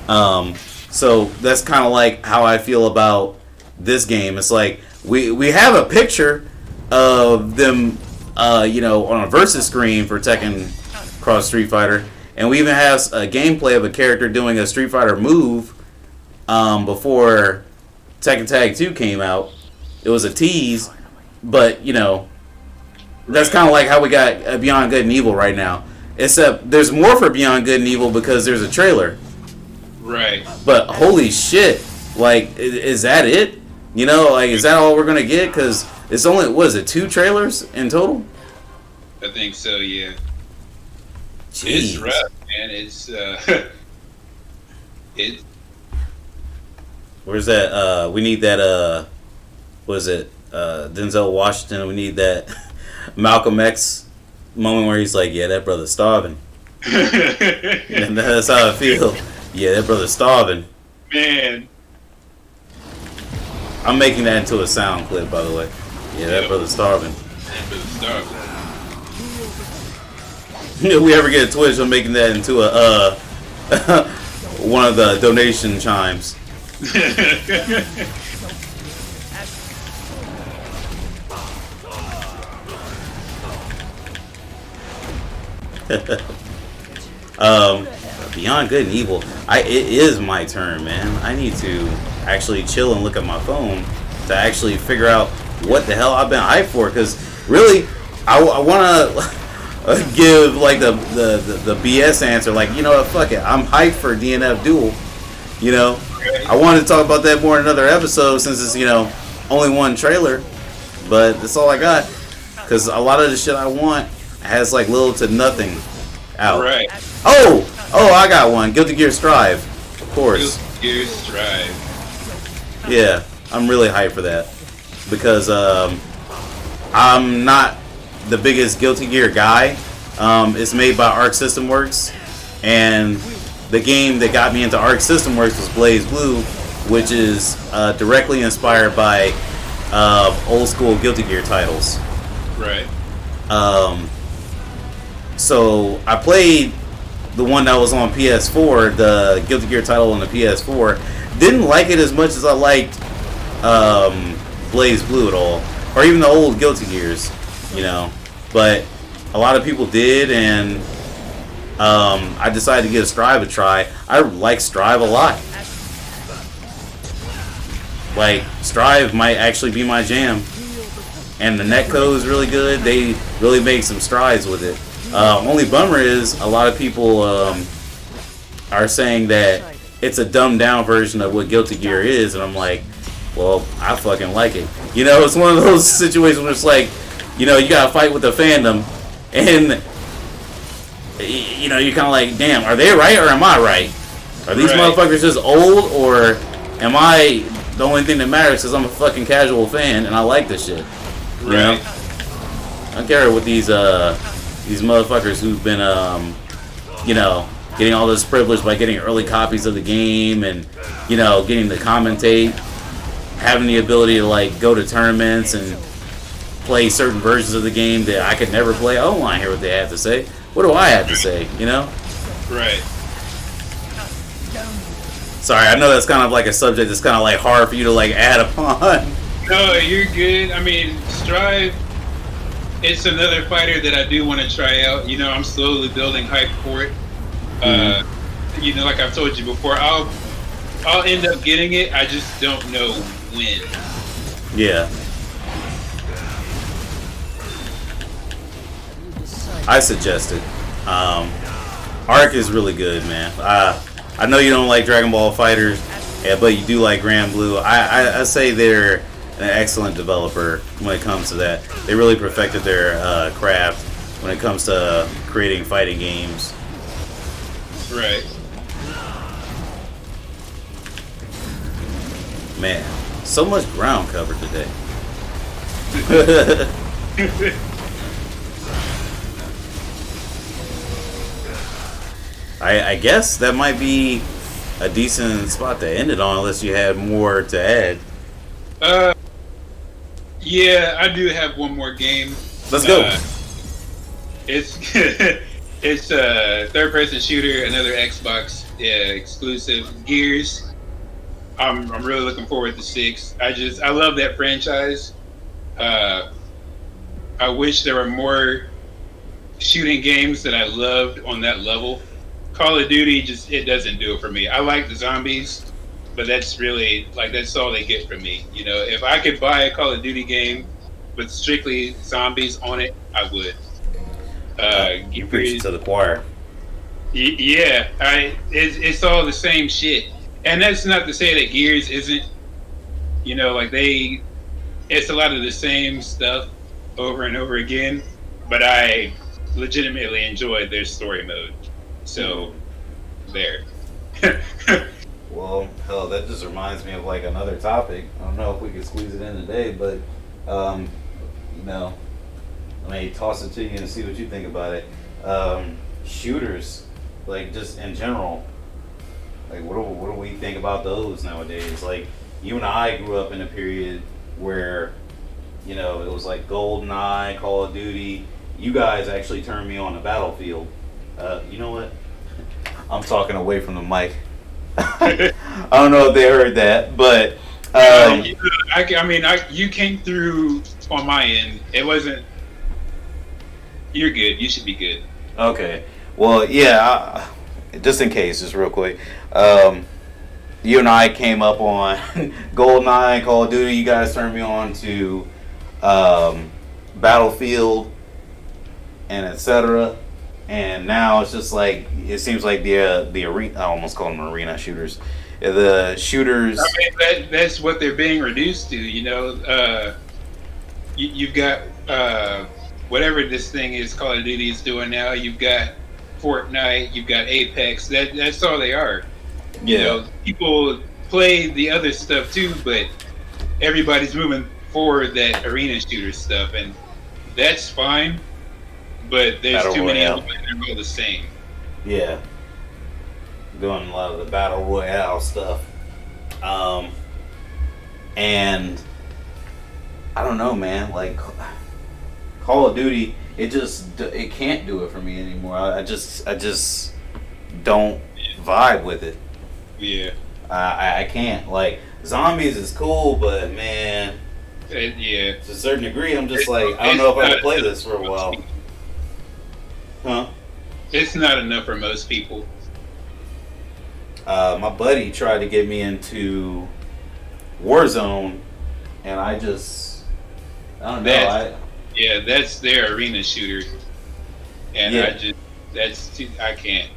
Speaker 1: So that's kind of like how I feel about this game. It's like we have a picture of them, on a versus screen for Tekken Cross Street Fighter, and we even have a gameplay of a character doing a Street Fighter move before Tekken Tag 2 came out. It was a tease, but that's kind of like how we got Beyond Good and Evil right now. Except there's more for Beyond Good and Evil because there's a trailer.
Speaker 2: Right.
Speaker 1: But holy shit, like, is that it? Is that all we're gonna get? Because it's only, what is it, 2 trailers in total?
Speaker 2: I think so, yeah.
Speaker 1: Jeez.
Speaker 2: It's rough, man. It's it.
Speaker 1: Where's that? We need that. What is it? Denzel Washington. We need that Malcolm X moment where he's like, "Yeah, that brother's starving," and that's how I feel. Yeah, that brother's starving.
Speaker 2: Man.
Speaker 1: I'm making that into a sound clip, by the way. Yeah, that brother's starving.
Speaker 2: That brother's starving.
Speaker 1: If we ever get a Twitch, I'm making that into a one of the donation chimes. Beyond Good and Evil. It is my turn, man. I need to actually chill and look at my phone to actually figure out what the hell I've been hyped for. Because really, I want to give like the BS answer. Like, fuck it. I'm hyped for DNF Duel. I wanted to talk about that more in another episode since it's only one trailer, but that's all I got. Because a lot of the shit I want has like little to nothing out.
Speaker 2: Right.
Speaker 1: Oh, I got one. Guilty Gear Strive, of course.
Speaker 2: Guilty Gear Strive.
Speaker 1: Yeah, I'm really hyped for that because I'm not the biggest Guilty Gear guy. It's made by Arc System Works, and the game that got me into Arc System Works was Blaze Blue, which is directly inspired by old school Guilty Gear titles.
Speaker 2: Right.
Speaker 1: So I played the one that was on PS4, the Guilty Gear title on the PS4. Didn't like it as much as I liked Blaze Blue at all, or even the old Guilty Gears, But a lot of people did, and I decided to give Strive a try. I like Strive a lot. Like, Strive might actually be my jam. And the netcode is really good. They really make some strides with it. Only bummer is a lot of people are saying that it's a dumbed down version of what Guilty Gear is, and I'm like, well, I fucking like it. It's one of those situations where it's like, you gotta fight with the fandom, and you're kind of like, damn, are they right or am I right? Are these motherfuckers just old, or am I the only thing that matters because I'm a fucking casual fan and I like this shit? I don't care what these motherfuckers who've been getting all this privilege by getting early copies of the game and getting to commentate, having the ability to like go to tournaments and play certain versions of the game that I could never play. I don't want to hear what they have to say. What do I have to say?
Speaker 2: Right.
Speaker 1: Sorry, I know that's kind of like a subject that's kind of like hard for you to like add upon.
Speaker 2: No, you're good. I mean, Strive, it's another fighter that I do want to try out. I'm slowly building hype for it. Like I've told you before, I'll end up getting it. I just don't know when.
Speaker 1: Yeah. I suggest it. Arc is really good, man. I know you don't like Dragon Ball Fighters, but you do like Grand Blue. I say they're an excellent developer when it comes to that. They really perfected their craft when it comes to creating fighting games.
Speaker 2: Right.
Speaker 1: Man, so much ground covered today. I guess that might be a decent spot to end it on, unless you had more to add.
Speaker 2: Yeah, I do have one more game.
Speaker 1: Let's go.
Speaker 2: It's it's a third-person shooter, another Xbox exclusive. Gears. I'm really looking forward to 6. I love that franchise. I wish there were more shooting games that I loved on that level. Call of Duty it doesn't do it for me. I like the zombies, but that's really that's all they get from me. You know, if I could buy a Call of Duty game with strictly zombies on it, I would.
Speaker 1: You preach it to the choir.
Speaker 2: Yeah, it's all the same shit, and that's not to say that Gears isn't. You know, it's a lot of the same stuff over and over again, but I legitimately enjoyed their story mode. So, there.
Speaker 1: Well, hell, that just reminds me of another topic. I don't know if we could squeeze it in today, but you know, let me toss it to you and see what you think about it. Shooters, just in general, what do we think about those nowadays? You and I grew up in a period where, you know, it was GoldenEye, Call of Duty. You guys actually turned me on to Battlefield. You know what? I'm talking away from the mic. I don't know if they heard that, but
Speaker 2: you came through on my end. It wasn't. You're good. You should be good.
Speaker 1: Okay. Well, yeah. Just in case, just real quick. You and I came up on GoldenEye, Call of Duty. You guys turned me on to Battlefield and etc. And now it's just it seems like the arena. I almost call them arena shooters. The shooters.
Speaker 2: I mean, that's what they're being reduced to. You know, you've got whatever this thing is Call of Duty is doing now. You've got Fortnite. You've got Apex. That's all they are.
Speaker 1: Yeah.
Speaker 2: You know, people play the other stuff too, but everybody's moving forward that arena shooter stuff, and that's fine. But there's
Speaker 1: Battle
Speaker 2: too many
Speaker 1: Royale.
Speaker 2: of them, and they're all the same.
Speaker 1: Yeah. Doing a lot of the Battle Royale stuff. And I don't know, man. Call of Duty, it can't do it for me anymore. I just don't vibe with it.
Speaker 2: Yeah.
Speaker 1: I can't. Zombies is cool, but man,
Speaker 2: Yeah.
Speaker 1: to a certain degree, I'm just I don't know if I can play this for a while. Huh?
Speaker 2: It's not enough for most people.
Speaker 1: My buddy tried to get me into Warzone, and I don't know.
Speaker 2: That's their arena shooter, and
Speaker 1: Yeah.
Speaker 2: I can't.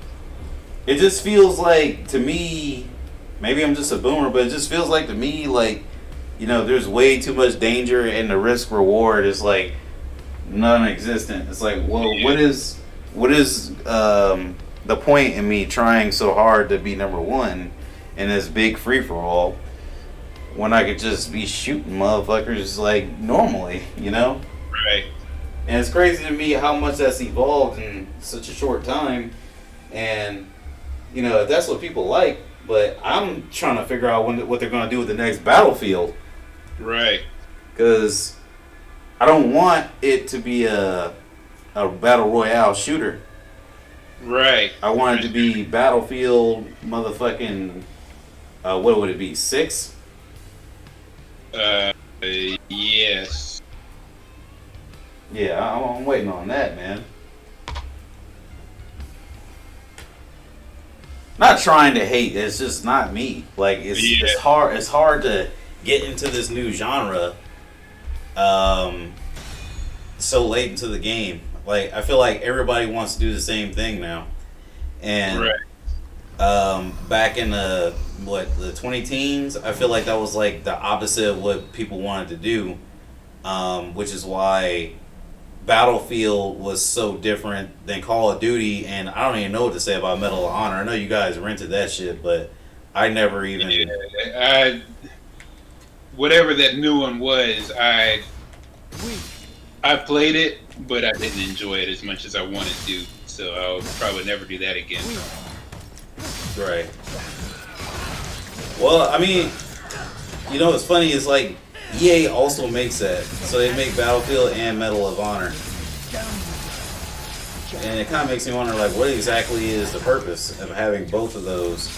Speaker 1: It just feels to me, maybe I'm just a boomer, but it just feels to me you know, there's way too much danger, and the risk reward is non-existent. It's well, what is the point in me trying so hard to be number one in this big free for all when I could just be shooting motherfuckers normally, you know?
Speaker 2: Right.
Speaker 1: And it's crazy to me how much that's evolved in such a short time. And, you know, if that's what people like, but I'm trying to figure out what they're going to do with the next Battlefield.
Speaker 2: Right.
Speaker 1: Because I don't want it to be a Battle Royale shooter.
Speaker 2: Right.
Speaker 1: I want it to be Battlefield motherfucking, what would it be, 6?
Speaker 2: Yes.
Speaker 1: Yeah, I'm waiting on that, man. Not trying to hate, it's just not me. It's hard to get into this new genre so late into the game. I feel like everybody wants to do the same thing now. And back in the 20 teens, I feel like that was the opposite of what people wanted to do, which is why Battlefield was so different than Call of Duty. And I don't even know what to say about Medal of Honor. I know you guys rented that shit, but I never even...
Speaker 2: Yeah, whatever that new one was, I played it, but I didn't enjoy it as much as I wanted to. So I'll probably never do that again.
Speaker 1: Right. Well, I mean, you know what's funny is EA also makes that. So they make Battlefield and Medal of Honor. And it kind of makes me wonder, like, what exactly is the purpose of having both of those?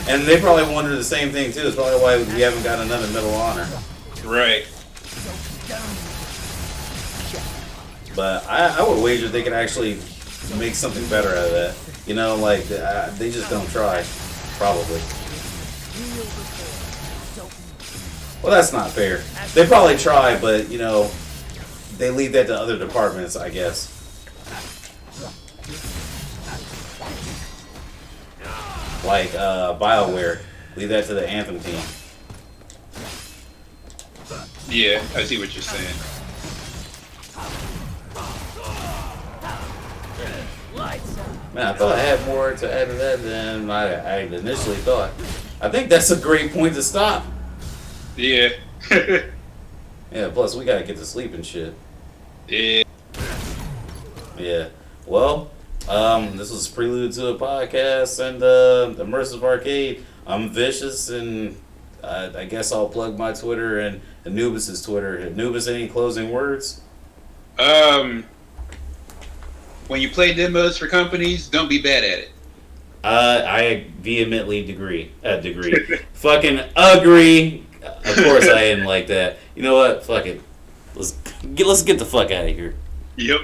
Speaker 1: And they probably wonder the same thing, too. It's probably why we haven't got another Medal of Honor.
Speaker 2: Right.
Speaker 1: But I would wager they could actually make something better out of that. You know, like, they just don't try. Probably. Well, that's not fair. They probably try, but, you know, they leave that to other departments, I guess. Like, BioWare. Leave that to the Anthem team.
Speaker 2: Yeah, I see what you're saying.
Speaker 1: Man, I thought I had more to add to that than I initially thought. I think that's a great point to stop.
Speaker 2: Yeah.
Speaker 1: Yeah, plus we gotta get to sleep and shit.
Speaker 2: Yeah.
Speaker 1: Yeah. Well, this was Prelude to a Podcast and Immersive Arcade. I'm Vicious, and I guess I'll plug my Twitter and Anubis's Twitter. Anubis, any closing words?
Speaker 2: When you play demos for companies, don't be bad at it.
Speaker 3: I vehemently agree. Fucking agree. Of course I didn't like that. You know what? Fuck it. Let's get the fuck out of here.
Speaker 2: Yep.